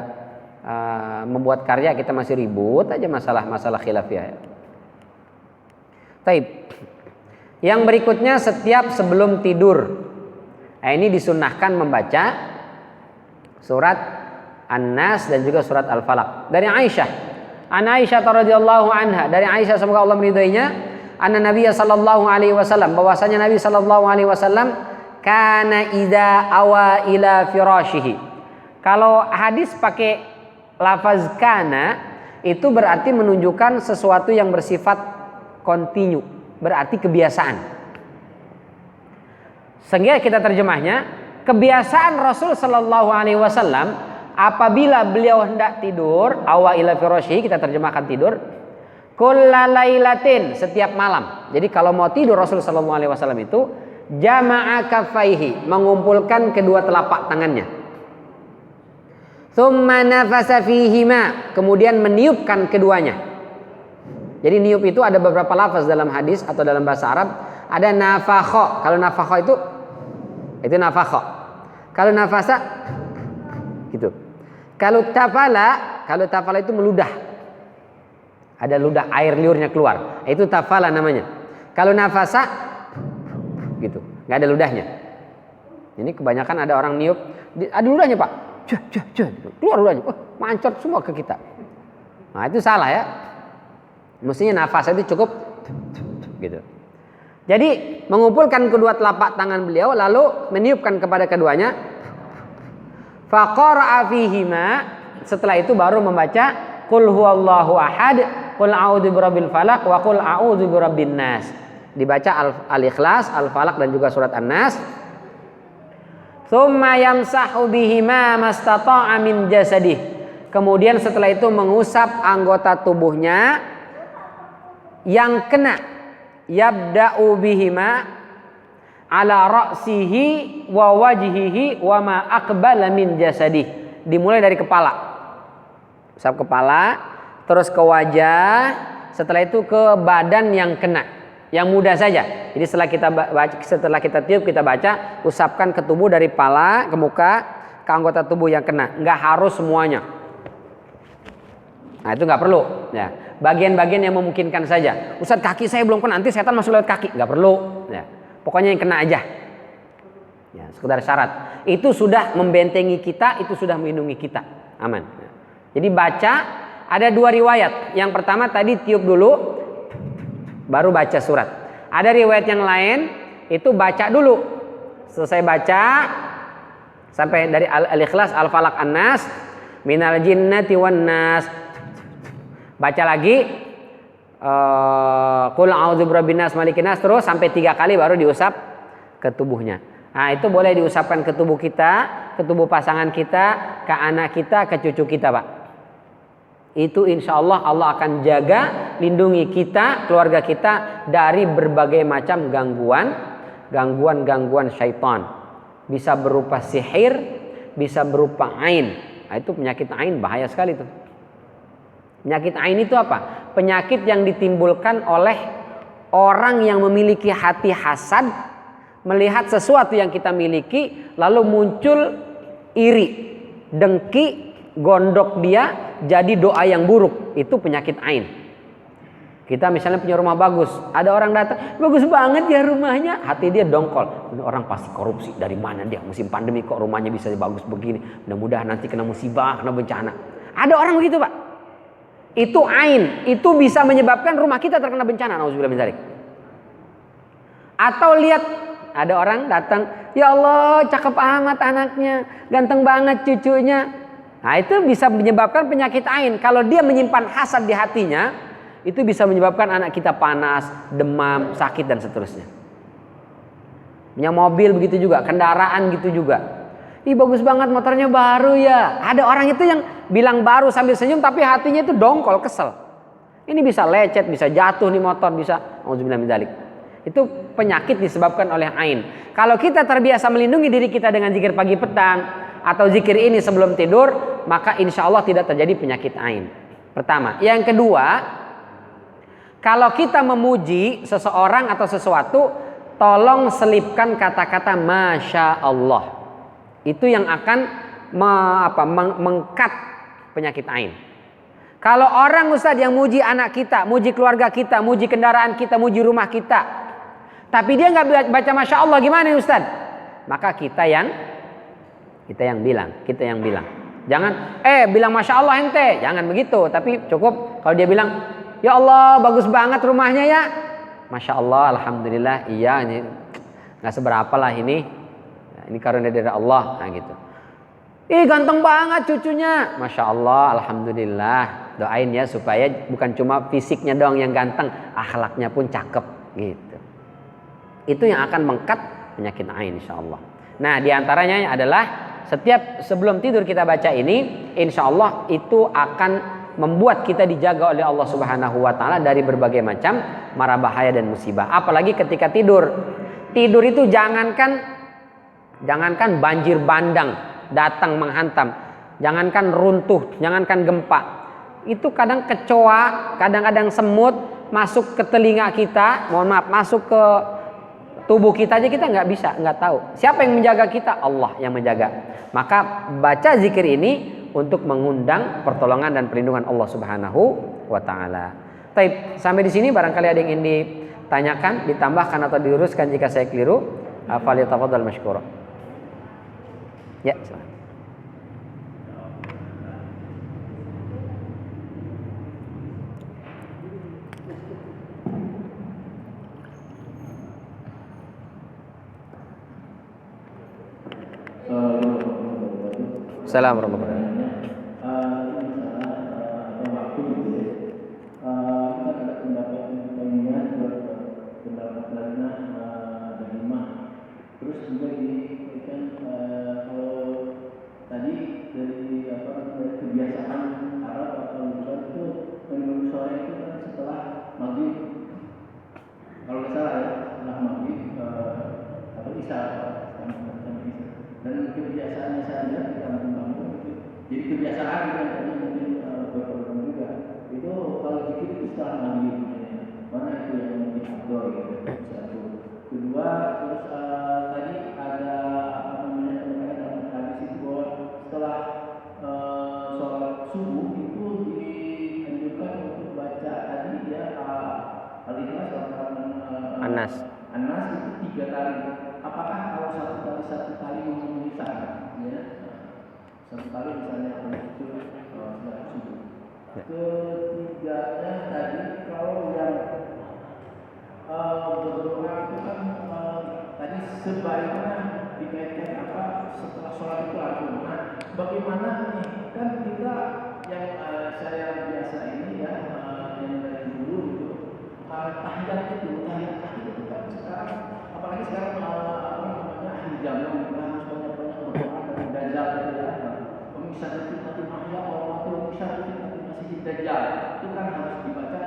membuat karya, kita masih ribut aja masalah khilafiyah. Taib. Yang berikutnya setiap sebelum tidur. Nah, ini disunnahkan membaca surat An-Nas dan juga surat Al-Falaq. Dari Aisyah. An Aisyah radhiyallahu anha, dari Aisyah semoga Allah meridainya, anna Nabiy sallallahu alaihi wasallam, bahwasanya Nabi sallallahu alaihi wasallam kana idza awa ila firashihi. Kalau hadis pakai lafaz kana itu berarti menunjukkan sesuatu yang bersifat kontinu, berarti kebiasaan. Sehingga kita terjemahnya, kebiasaan Rasul sallallahu alaihi wasallam apabila beliau hendak tidur, awa ila firashihi kita terjemahkan tidur, kullalailatin, setiap malam. Jadi kalau mau tidur Rasul sallallahu alaihi wasallam itu jama'a kaffaihi, mengumpulkan kedua telapak tangannya. Tsumma nafasa fihima, kemudian meniupkan keduanya. Jadi niup itu ada beberapa lafaz dalam hadis atau dalam bahasa Arab. Ada nafakha. Kalau nafakha itu nafakha. Kalau nafasa gitu. Kalau tafala itu meludah. Ada ludah, air liurnya keluar. Itu tafala namanya. Kalau nafasa gitu, nggak ada ludahnya. Ini kebanyakan ada orang niup, ada ludahnya Pak. Keluar ludahnya. Mancot semua ke kita. Nah itu salah ya. Mestinya nafas itu cukup gitu. Jadi mengumpulkan kedua telapak tangan beliau lalu meniupkan kepada keduanya. Faqara'a fihima, setelah itu baru membaca qul huwallahu ahad, qul a'udzu birabbil falaq wa qul a'udzu birabbin nas. Dibaca Al-Ikhlas, Al-Falaq dan juga surat An-Nas. Tsumma yamsahu bihima mastata'a min jasadih. Kemudian setelah itu mengusap anggota tubuhnya yang kena. Yabda'u bihima ala ra'sihi wa wajhihi wa ma aqbala min jasadih. Dimulai dari kepala. Usap kepala, terus ke wajah, setelah itu ke badan yang kena. Yang mudah saja. Jadi setelah kita tiup, kita baca, usapkan ke tubuh dari kepala ke muka ke anggota tubuh yang kena. Nggak harus semuanya. Nah itu nggak perlu. Ya. Bagian-bagian yang memungkinkan saja. Ustaz, kaki saya belum kena, nanti setan masuk lewat kaki. Nggak perlu. Ya. Pokoknya yang kena aja. Ya, sekedar syarat. Itu sudah membentengi kita, itu sudah melindungi kita. Aman. Ya. Jadi baca, ada dua riwayat. Yang pertama tadi tiup dulu, baru baca surat. Ada riwayat yang lain itu baca dulu. Selesai baca sampai dari Al-Ikhlas, Al-Falaq, An-Nas, minal jinnati wan nas. Baca lagi qul a'udzu birabbin nas malikin nas, terus sampai 3 kali baru diusap ke tubuhnya. Nah, itu boleh diusapkan ke tubuh kita, ke tubuh pasangan kita, ke anak kita, ke cucu kita, Pak. Itu insya Allah Allah akan jaga, lindungi kita, keluarga kita dari berbagai macam gangguan syaitan. Bisa berupa sihir, bisa berupa ain. Nah, itu penyakit ain bahaya sekali tuh. Penyakit ain itu apa? Penyakit yang ditimbulkan oleh orang yang memiliki hati hasad, melihat sesuatu yang kita miliki, lalu muncul iri, dengki, gondok dia, jadi doa yang buruk. Itu penyakit ain. Kita misalnya punya rumah bagus, ada orang datang, bagus banget ya rumahnya, hati dia dongkol. Ini orang pasti korupsi, dari mana dia? Musim pandemi kok rumahnya bisa bagus begini? Mudah-mudahan nanti kena musibah, kena bencana. Ada orang begitu, Pak. Itu ain, itu bisa menyebabkan rumah kita terkena bencana. Nauzubillah min dzalik. Atau lihat ada orang datang, ya Allah cakep amat anaknya, ganteng banget cucunya. Nah itu bisa menyebabkan penyakit ain. Kalau dia menyimpan hasad di hatinya, itu bisa menyebabkan anak kita panas, demam, sakit dan seterusnya. Punya mobil begitu juga, kendaraan gitu juga. Ih bagus banget motornya baru ya. Ada orang itu yang bilang baru sambil senyum tapi hatinya itu dongkol, kesel. Ini bisa lecet, bisa jatuh nih motor, bisa auzubillah min dzalik. Itu penyakit disebabkan oleh ain. Kalau kita terbiasa melindungi diri kita dengan zikir pagi petang atau zikir ini sebelum tidur, maka insya Allah tidak terjadi penyakit ain. Pertama. Yang kedua, kalau kita memuji seseorang atau sesuatu, tolong selipkan kata-kata Masya Allah. Itu yang akan mengkat penyakit ain. Kalau orang Ustaz yang muji anak kita, muji keluarga kita, muji kendaraan kita, muji rumah kita, tapi dia nggak baca Masya Allah, gimana Ustaz? Maka kita yang bilang. Jangan bilang Masya Allah ente, jangan begitu. Tapi cukup kalau dia bilang, ya Allah bagus banget rumahnya ya, Masya Allah, Alhamdulillah, iya ini nggak seberapa lah ini. Ini karunia dari Allah, nah gitu. Ih ganteng banget cucunya, Masya Allah, Alhamdulillah. Doain ya supaya bukan cuma fisiknya doang yang ganteng, akhlaknya pun cakep gitu. Itu yang akan mengkat penyakit ain insya Allah. Nah diantaranya adalah setiap sebelum tidur kita baca ini, insya Allah itu akan membuat kita dijaga oleh Allah Subhanahu Wa Taala dari berbagai macam mara bahaya dan musibah. Apalagi ketika tidur. Tidur itu jangankan banjir bandang datang menghantam, jangankan runtuh, jangankan gempa. Itu kadang kecoa, kadang-kadang semut masuk ke telinga kita, masuk ke tubuh kita aja kita nggak tahu. Siapa yang menjaga kita? Allah yang menjaga. Maka baca zikir ini untuk mengundang pertolongan dan perlindungan Allah Subhanahu wa taala. Baik, sampai di sini barangkali ada yang ingin ditanyakan, ditambahkan atau diuruskan jika saya keliru, falyatafadhal masykura. Ya, silakan. Assalamualaikum warahmatullahi wabarakatuh. Dan kebiasaannya saja di kampung-kampung itu jadi kebiasaan yang tadi mungkin berprogram juga itu kalau zikir itu setelah maghrib mana itu yang mungkin abdul gitu satu kedua terus tadi ada apa namanya terkait dalam hadis itu bahwa setelah sholat subuh itu dianjurkan untuk baca tadi ya al-ikhlas Anas itu 3 kali. Apakah kalau satu kali memenuhi syarat, ya? Satu kali misalnya itu sudah subuh. Ketiganya tadi kalau yang berdoa itu kan tadi sebaiknya dikaitkan apa setelah sholat itu langsung. Nah, bagaimana nih kan kita yang saya biasa ini ya yang dari dulu itu tahiyat itu kan sekarang apalagi sekarang apa namanya akhir zaman harus banyak berdoa dan dajjal ya pemisah itu nanti mahya Allah atau pemisah itu nanti masih dajjal itu kan harus dibaca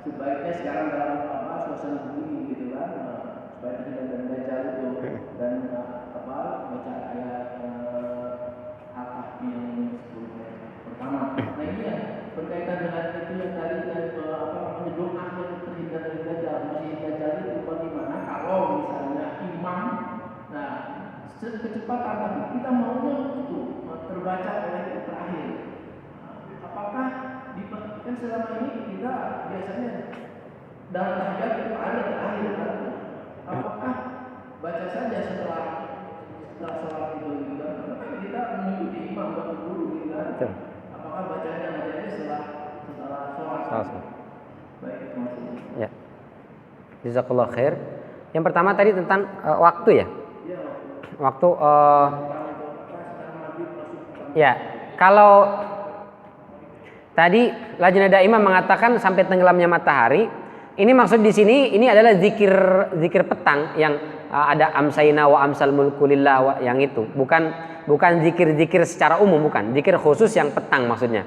sebaiknya sekarang dalam apa suasana begini gitu kan supaya tidak ada dajjal itu dan apa baca ayat Al-Kahfi yang sebelumnya pertama. Nah ini ya berkaitan dengan itu yang tadi dan apa namanya doa yang terhindar dari dajjal masih dajjal itu bagaimana kalau misalnya imam nah kecepatan tapi kita maunya itu terbaca oleh yang terakhir apakah kan selama ini kita biasanya dalam tahiyat itu ada terakhir kan apakah baca saja setelah sholat itu gitu kan karena kita mengikuti imam atau guru gitu kan apakah bacanya setelah sholat baik terima kasih ya. Jazakallah khair. Yang pertama tadi tentang waktu ya. Waktu ya. Kalau tadi Lajnah Daimah mengatakan sampai tenggelamnya matahari, ini maksud di sini ini adalah zikir petang yang ada amsayna wa amsal mulku lillah yang itu. Bukan zikir-zikir secara umum, bukan. Zikir khusus yang petang maksudnya.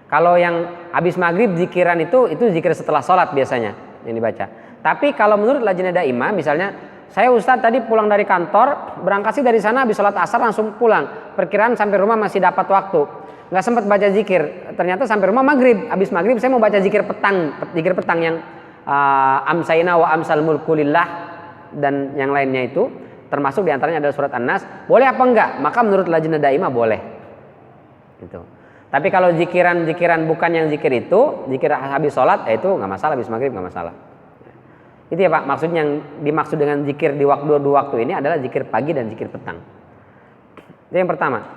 Kalau yang habis maghrib zikiran itu zikir setelah sholat biasanya yang dibaca. Tapi kalau menurut Lajnah Daimah misalnya saya Ustadz tadi pulang dari kantor, berangkat sih dari sana habis sholat asar langsung pulang. Perkiraan sampai rumah masih dapat waktu. Nggak sempat baca zikir. Ternyata sampai rumah maghrib. Habis maghrib saya mau baca zikir petang yang amsayna wa amsal mulku lillah dan yang lainnya itu. Termasuk diantaranya adalah surat An-Nas. Boleh apa enggak? Maka menurut Lajnah Daimah boleh. Gitu. Tapi kalau zikiran bukan yang zikir itu, zikir habis sholat, itu nggak masalah. Habis maghrib nggak masalah. Itu ya Pak, maksudnya yang dimaksud dengan zikir di dua waktu ini adalah zikir pagi dan zikir petang. Itu yang pertama.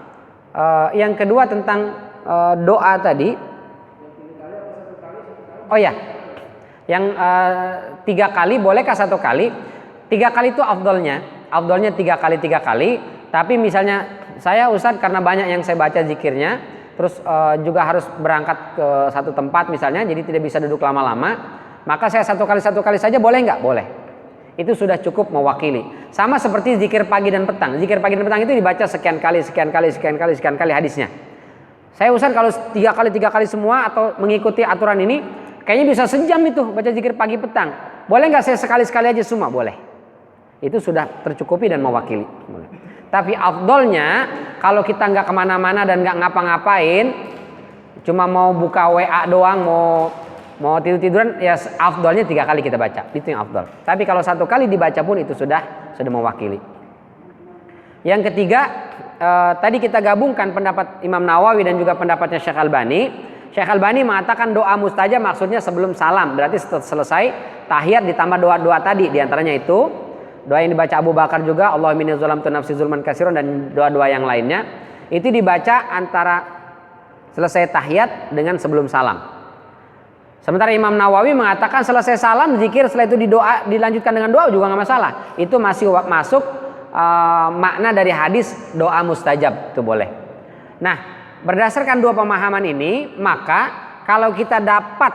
Yang kedua tentang doa tadi. Oh ya, yang 3 kali bolehkah 1 kali? 3 kali itu afdolnya 3 kali. Tapi misalnya saya Ustadz karena banyak yang saya baca zikirnya, terus juga harus berangkat ke satu tempat misalnya, jadi tidak bisa duduk lama-lama. Maka saya 1 kali saja boleh nggak? Boleh. Itu sudah cukup mewakili. Sama seperti zikir pagi dan petang. Zikir pagi dan petang itu dibaca sekian kali hadisnya. Saya Ustaz kalau 3 kali semua atau mengikuti aturan ini, kayaknya bisa sejam itu baca zikir pagi petang. Boleh nggak saya sekali aja semua? Boleh. Itu sudah tercukupi dan mewakili. Boleh. Tapi afdolnya kalau kita nggak kemana-mana dan nggak ngapa-ngapain, cuma mau buka WA doang, mau tiduran ya afdolnya 3 kali kita baca, itu yang afdol. Tapi kalau 1 kali dibaca pun itu sudah mewakili. Yang ketiga tadi kita gabungkan pendapat Imam Nawawi dan juga pendapatnya Syekh Albani. Syekh Albani mengatakan doa mustajab maksudnya sebelum salam, berarti setelah selesai tahiyat ditambah doa-doa tadi, diantaranya itu doa yang dibaca Abu Bakar juga, Allahumma inni zalamtu nafsi zulman katsiran, dan doa-doa yang lainnya itu dibaca antara selesai tahiyat dengan sebelum salam. Sementara Imam Nawawi mengatakan selesai salam zikir, setelah itu dilanjutkan dengan doa juga nggak masalah. Itu masih masuk makna dari hadis doa mustajab, itu boleh. Nah, berdasarkan dua pemahaman ini, maka kalau kita dapat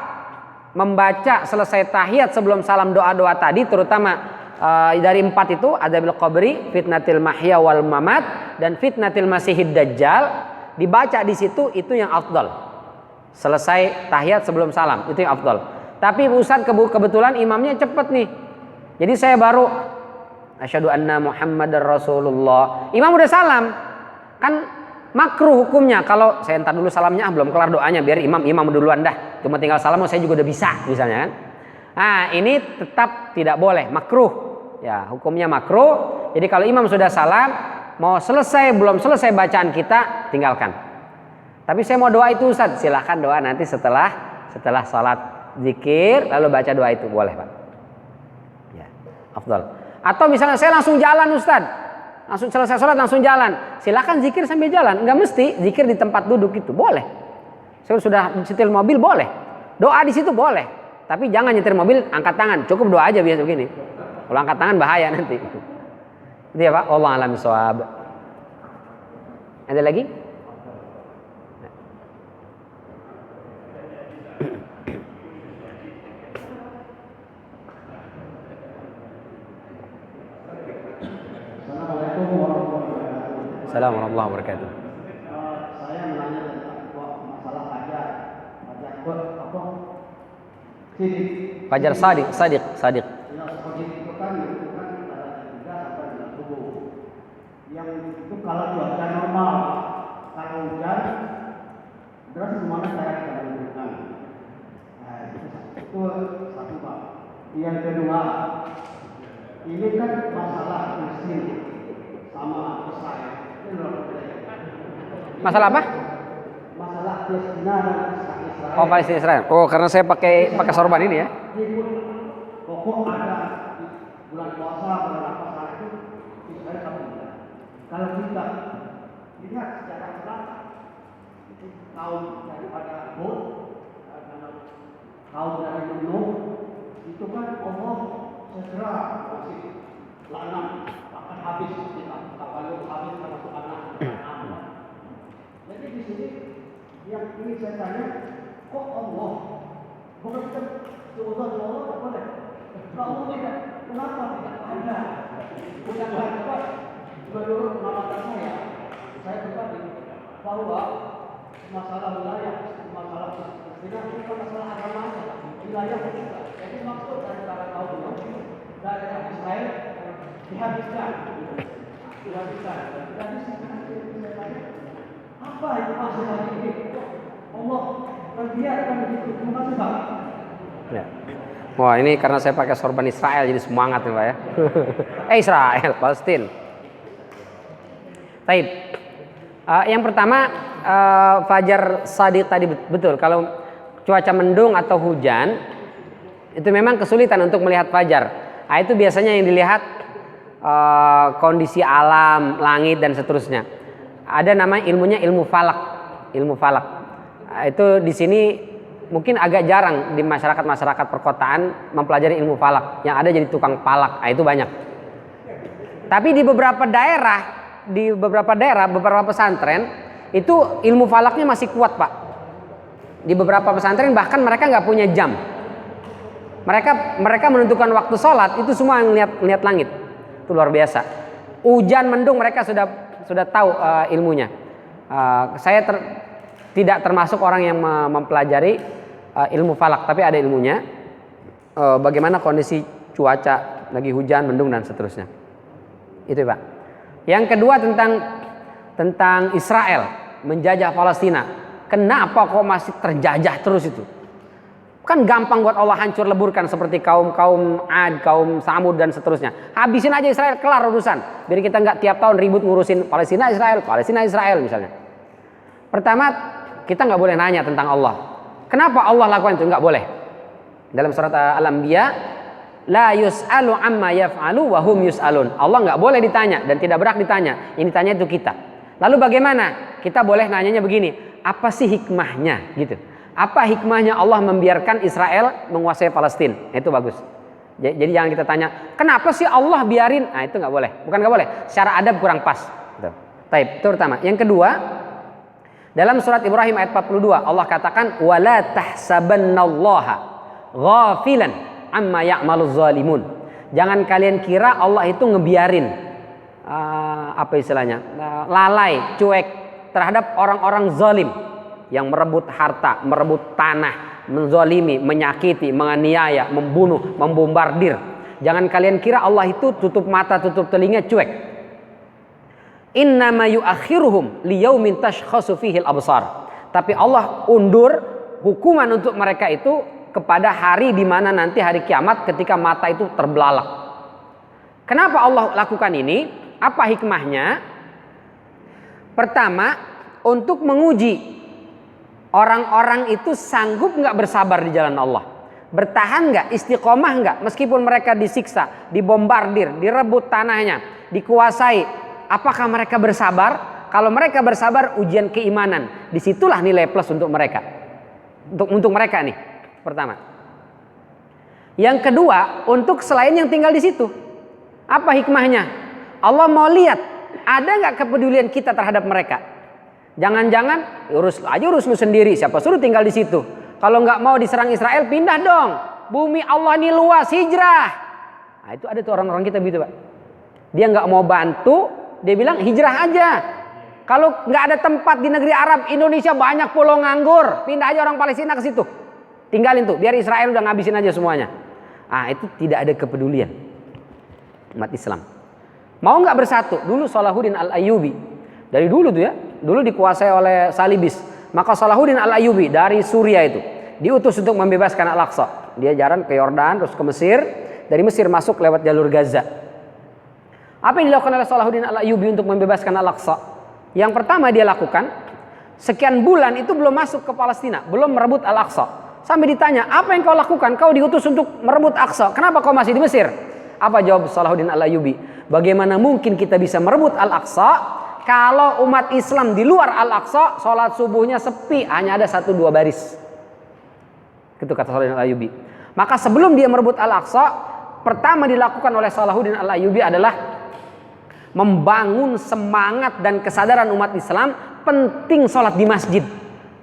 membaca selesai tahiyat sebelum salam doa-doa tadi, terutama dari 4 itu, adzabil qabri, fitnatil mahya wal mamat, dan fitnatil masihid dajjal, dibaca di situ, itu yang afdal. Selesai tahiyat sebelum salam, itu yang afdal. Tapi Ustaz kebetulan imamnya cepat nih. Jadi saya baru asyhadu anna Muhammadar Rasulullah. Imam udah salam. Kan makruh hukumnya kalau saya entar dulu salamnya, belum kelar doanya, biar imam duluan dah. Cuma tinggal salam saya juga udah bisa misalnya kan. Nah, ini tetap tidak boleh, makruh. Ya, hukumnya makruh. Jadi kalau imam sudah salam, mau selesai belum selesai bacaan kita, tinggalkan. Tapi saya mau doa itu Ustaz, silahkan doa nanti setelah salat zikir lalu baca doa itu, boleh Pak. Ya, afdal. Atau misalnya saya langsung jalan Ustaz, langsung selesai sholat langsung jalan, silakan zikir sambil jalan. Enggak mesti zikir di tempat duduk itu, boleh. Saya sudah setel mobil, boleh. Doa di situ boleh. Tapi jangan nyetir mobil angkat tangan, cukup doa aja biasa begini. Kalau angkat tangan bahaya nanti. Itu ya Pak, wallahu a'lam bishawab. Ada lagi? Assalamualaikum warahmatullahi wabarakatuh. Saya menanya tentang masalah fajar apa? Fajar Sadiq. Ya, itu kan antara 3 sampai 9 subuh. Yang itu kalau cuaca normal, kalau hujan deras semuanya saya akan menunjukkan. Nah, itu satu Pak. Yang kedua, ini kan masalah Palestina sama Israel. Masalah apa? Masalah Palestina dan Israel. Oh, Palestina Israel. Oh, karena saya pakai sorban ini ya. Pokok ada bulan puasa, bulan apa saat itu Israel tidak. Kalau kita lihat secara terang, itu kaum daripada Hud, kaum dari Nuh, itu kan Allah segera masih laknat, akan habis kita, kapal habis termasuk anak. Jadi di sini yang ini saya tanya, kok Allah bukan kita seuzon Allah tidak boleh? Kalau tidak, kenapa tidak ada? Yang kedua, menurut pengamatan saya berbagi bahwa masalah wilayah, masalah Palestina bukan masalah agama saja, wilayah juga. Jadi maksud dari kaum Nuh, daerah Israel dihabiskan. Jadi saya tanya, apa itu masalah ini? Allah membiarkan begitu, terima kasih Pak. Ya. Wah, ini karena saya pakai sorban Israel jadi semangat nih Pak ya. Israel, Palestina. Baik. Yang pertama fajar Sadiq tadi betul. Kalau cuaca mendung atau hujan itu memang kesulitan untuk melihat fajar. Nah, itu biasanya yang dilihat kondisi alam, langit dan seterusnya. Ada nama ilmunya ilmu falak. Itu di sini mungkin agak jarang di masyarakat perkotaan mempelajari ilmu falak. Yang ada jadi tukang palak. Nah, itu banyak. Tapi di beberapa daerah, beberapa pesantren itu ilmu falaknya masih kuat Pak. Di beberapa pesantren bahkan mereka nggak punya jam. Mereka menentukan waktu sholat itu semua yang lihat langit. Itu luar biasa. Hujan mendung mereka sudah tahu ilmunya. Saya tidak termasuk orang yang mempelajari ilmu falak, tapi ada ilmunya. Bagaimana kondisi cuaca lagi hujan, mendung dan seterusnya. Itu Pak. Yang kedua tentang Israel menjajah Palestina. Kenapa kok masih terjajah terus itu? Kan gampang buat Allah hancur leburkan seperti kaum Ad, kaum Samud dan seterusnya. Habisin aja Israel, kelar urusan. Biar kita nggak tiap tahun ribut ngurusin Palestina Israel misalnya. Pertama, kita nggak boleh nanya tentang Allah. Kenapa Allah lakukan itu? Nggak boleh. Dalam surat Al-Anbiya, la yus'alu amma yaf'alu wa hum yus'alun. Allah nggak boleh ditanya dan tidak berhak ditanya. Yang ditanya itu kita. Lalu bagaimana? Kita boleh nanyanya begini, apa sih hikmahnya gitu? Apa hikmahnya Allah membiarkan Israel menguasai Palestina? Itu bagus. Jadi jangan kita tanya, kenapa sih Allah biarin? Nah, itu nggak boleh. Bukan nggak boleh, secara adab kurang pas. Taib, itu pertama. Yang kedua, Dalam surat Ibrahim ayat 42 Allah katakan wala tahsabannallaha ghafilan amma ya'maluz zalimun. Jangan kalian kira Allah itu ngebiarin apa istilahnya? Lalai, cuek terhadap orang-orang zalim yang merebut harta, merebut tanah, menzalimi, menyakiti, menganiaya, membunuh, membombardir. Jangan kalian kira Allah itu tutup mata, tutup telinga, cuek. Innama yu'akhiruhum liyaumin tashkhasu fihi al-absar. Tapi Allah undur hukuman untuk mereka itu kepada hari di mana nanti hari kiamat ketika mata itu terbelalak. Kenapa Allah lakukan ini? Apa hikmahnya? Pertama, untuk menguji orang-orang itu sanggup nggak bersabar di jalan Allah, bertahan nggak, istiqomah nggak, meskipun mereka disiksa, dibombardir, direbut tanahnya, dikuasai. Apakah mereka bersabar? Kalau mereka bersabar, ujian keimanan. Disitulah nilai plus untuk mereka. Untuk mereka nih, pertama. Yang kedua, untuk selain yang tinggal di situ. Apa hikmahnya? Allah mau lihat, ada nggak kepedulian kita terhadap mereka? Jangan-jangan urus lu sendiri. Siapa suruh tinggal di situ? Kalau nggak mau diserang Israel, pindah dong. Bumi Allah ini luas, hijrah. Nah, itu ada tuh orang-orang kita begitu, Pak. Dia nggak mau bantu. Dia bilang hijrah aja. Kalau nggak ada tempat di negeri Arab, Indonesia banyak pulau nganggur, pindah aja orang Palestina ke situ. Tinggalin tuh, biar Israel udah ngabisin aja semuanya. Itu tidak ada kepedulian umat Islam. Mau nggak bersatu? Dulu Salahuddin Al-Ayyubi, dari dulu tuh ya, dulu dikuasai oleh Salibis. Maka Salahuddin Al-Ayyubi dari Suriah itu diutus untuk membebaskan Al-Aqsa. Dia jalan ke Yordan, terus ke Mesir, dari Mesir masuk lewat jalur Gaza. Apa yang dilakukan oleh Salahuddin Al-Ayyubi untuk membebaskan Al-Aqsa? Yang pertama dia lakukan, sekian bulan itu belum masuk ke Palestina, belum merebut Al-Aqsa. Sampai ditanya, apa yang kau lakukan? Kau diutus untuk merebut Aqsa. Kenapa kau masih di Mesir? Apa jawab Salahuddin Al-Ayyubi? Bagaimana mungkin kita bisa merebut Al-Aqsa kalau umat Islam di luar Al-Aqsa sholat subuhnya sepi, hanya ada 1-2 baris. Itu kata Salahuddin Al-Ayyubi. Maka sebelum dia merebut Al-Aqsa, pertama dilakukan oleh Salahuddin Al-Ayyubi adalah membangun semangat dan kesadaran umat Islam penting sholat di masjid,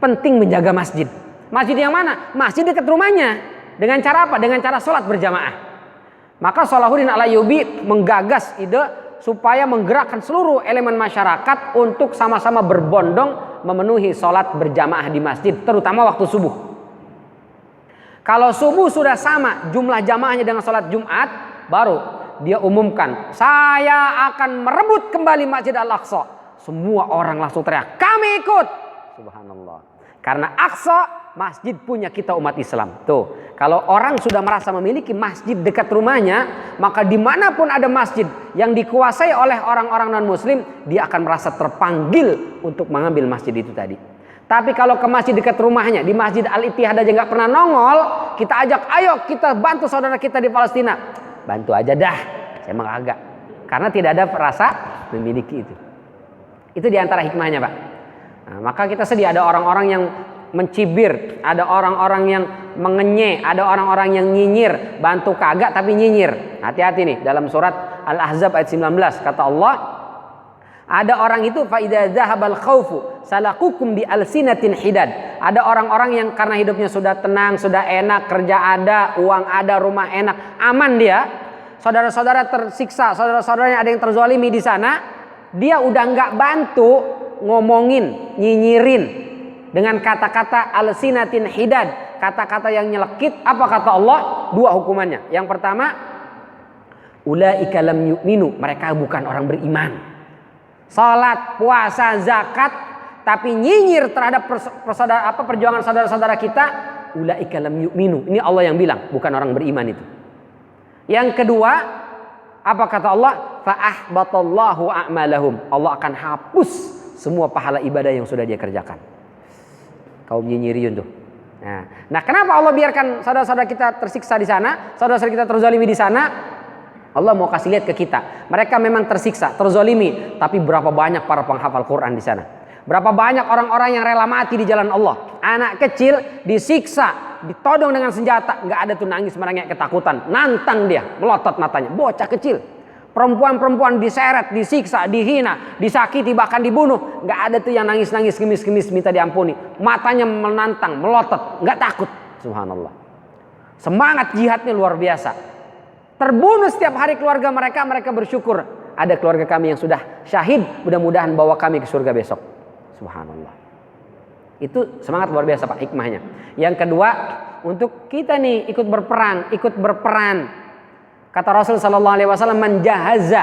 penting menjaga masjid. Masjid yang mana? Masjid dekat rumahnya. Dengan cara apa? Dengan cara sholat berjamaah. Maka Salahuddin Al-Ayyubi menggagas ide supaya menggerakkan seluruh elemen masyarakat untuk sama-sama berbondong memenuhi sholat berjamaah di masjid, terutama waktu subuh. Kalau subuh sudah sama jumlah jamaahnya dengan sholat Jumat, baru dia umumkan, saya akan merebut kembali Masjid Al-Aqsa. Semua orang langsung teriak, kami ikut. Subhanallah. Karena Aqsa masjid punya kita umat Islam. Tuh, kalau orang sudah merasa memiliki masjid dekat rumahnya, maka dimanapun ada masjid yang dikuasai oleh orang-orang non-muslim, dia akan merasa terpanggil untuk mengambil masjid itu tadi. Tapi kalau ke masjid dekat rumahnya, di Masjid Al-Ittihad aja nggak pernah nongol, kita ajak, ayo kita bantu saudara kita di Palestina. Bantu aja dah, saya emang agak. Karena tidak ada rasa memiliki itu. Itu diantara hikmahnya, Pak. Nah, maka kita sedih ada orang-orang yang mencibir, ada orang-orang yang mengenye, ada orang-orang yang nyinyir, bantu kagak tapi nyinyir. Hati-hati nih, dalam surat Al-Ahzab ayat 19 kata Allah, ada orang itu fa idza dzahabal khaufu salakukum bi alsinatin hidad. Ada orang-orang yang karena hidupnya sudah tenang, sudah enak, kerja ada, uang ada, rumah enak, aman dia. Saudara-saudara tersiksa, saudara-saudaranya ada yang terzalimi di sana, dia udah nggak bantu ngomongin, nyinyirin dengan kata-kata alsinatin hidad, kata-kata yang nyelekit. Apa kata Allah? 2 hukumannya. Yang pertama, ulaika lam yu'minu, mereka bukan orang beriman. Salat, puasa, zakat, tapi nyinyir terhadap perjuangan saudara-saudara kita, ulaika lam yu'minu. Ini Allah yang bilang, bukan orang beriman itu. Yang kedua, apa kata Allah? Fa ahbatallahu a'malahum. Allah akan hapus semua pahala ibadah yang sudah dia kerjakan. Kaum nyinyiriyun tuh. Nah, kenapa Allah biarkan saudara-saudara kita tersiksa di sana, saudara-saudara kita terzalimi di sana? Allah mau kasih lihat ke kita. Mereka memang tersiksa, terzalimi, tapi berapa banyak para penghafal Quran di sana? Berapa banyak orang-orang yang rela mati di jalan Allah? Anak kecil disiksa, ditodong dengan senjata, nggak ada tuh nangis merengek ketakutan, nantang dia, melotot matanya, bocah kecil. Perempuan-perempuan diseret, disiksa, dihina, disakiti, bahkan dibunuh. Nggak ada tuh yang nangis-nangis, gemis-gemis minta diampuni. Matanya menantang, melotot, nggak takut. Subhanallah. Semangat jihadnya luar biasa. Terbunuh setiap hari keluarga mereka, mereka bersyukur. Ada keluarga kami yang sudah syahid, mudah-mudahan bawa kami ke surga besok. Subhanallah. Itu semangat luar biasa Pak, hikmahnya. Yang kedua, untuk kita nih ikut berperan. Kata Rasul sallallahu alaihi wasallam, "Man jahaza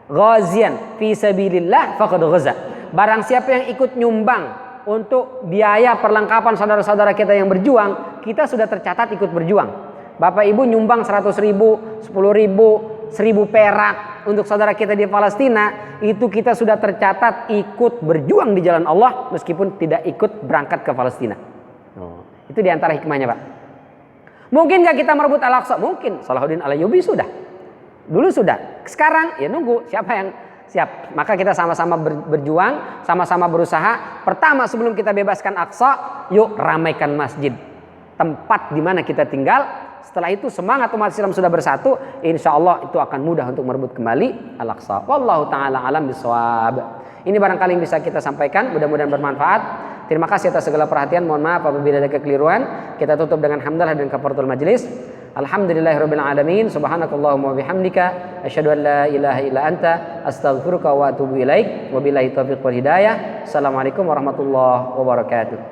ghazian fi sabilillah faqad ghaza." Barang siapa yang ikut nyumbang untuk biaya perlengkapan saudara-saudara kita yang berjuang, kita sudah tercatat ikut berjuang. Bapak Ibu nyumbang 100.000, 10.000, 1.000 perak untuk saudara kita di Palestina, itu kita sudah tercatat ikut berjuang di jalan Allah meskipun tidak ikut berangkat ke Palestina. Itu diantara hikmahnya Pak. Mungkin gak kita merebut Al-Aqsa? Mungkin. Salahuddin Al-Ayyubi sudah. Dulu sudah. Sekarang ya nunggu siapa yang siap. Maka kita sama-sama berjuang, sama-sama berusaha. Pertama sebelum kita bebaskan Aqsa, yuk ramaikan masjid. Tempat di mana kita tinggal. Setelah itu semangat umat Islam sudah bersatu, insya Allah itu akan mudah untuk merebut kembali Al-Aqsa. Wallahu ta'ala alam bisawab. Ini barangkali yang bisa kita sampaikan, mudah-mudahan bermanfaat. Terima kasih atas segala perhatian. Mohon maaf apabila ada kekeliruan. Kita tutup dengan hamdalah dan kafaratul majlis. Alhamdulillahirabbil alamin. Subhanakallahumma wa bihamdika asyhadu an la ilaha illa anta astaghfiruka wa atubu ilaik. Wabillahi taufiq wal hidayah. Assalamualaikum warahmatullahi wabarakatuh.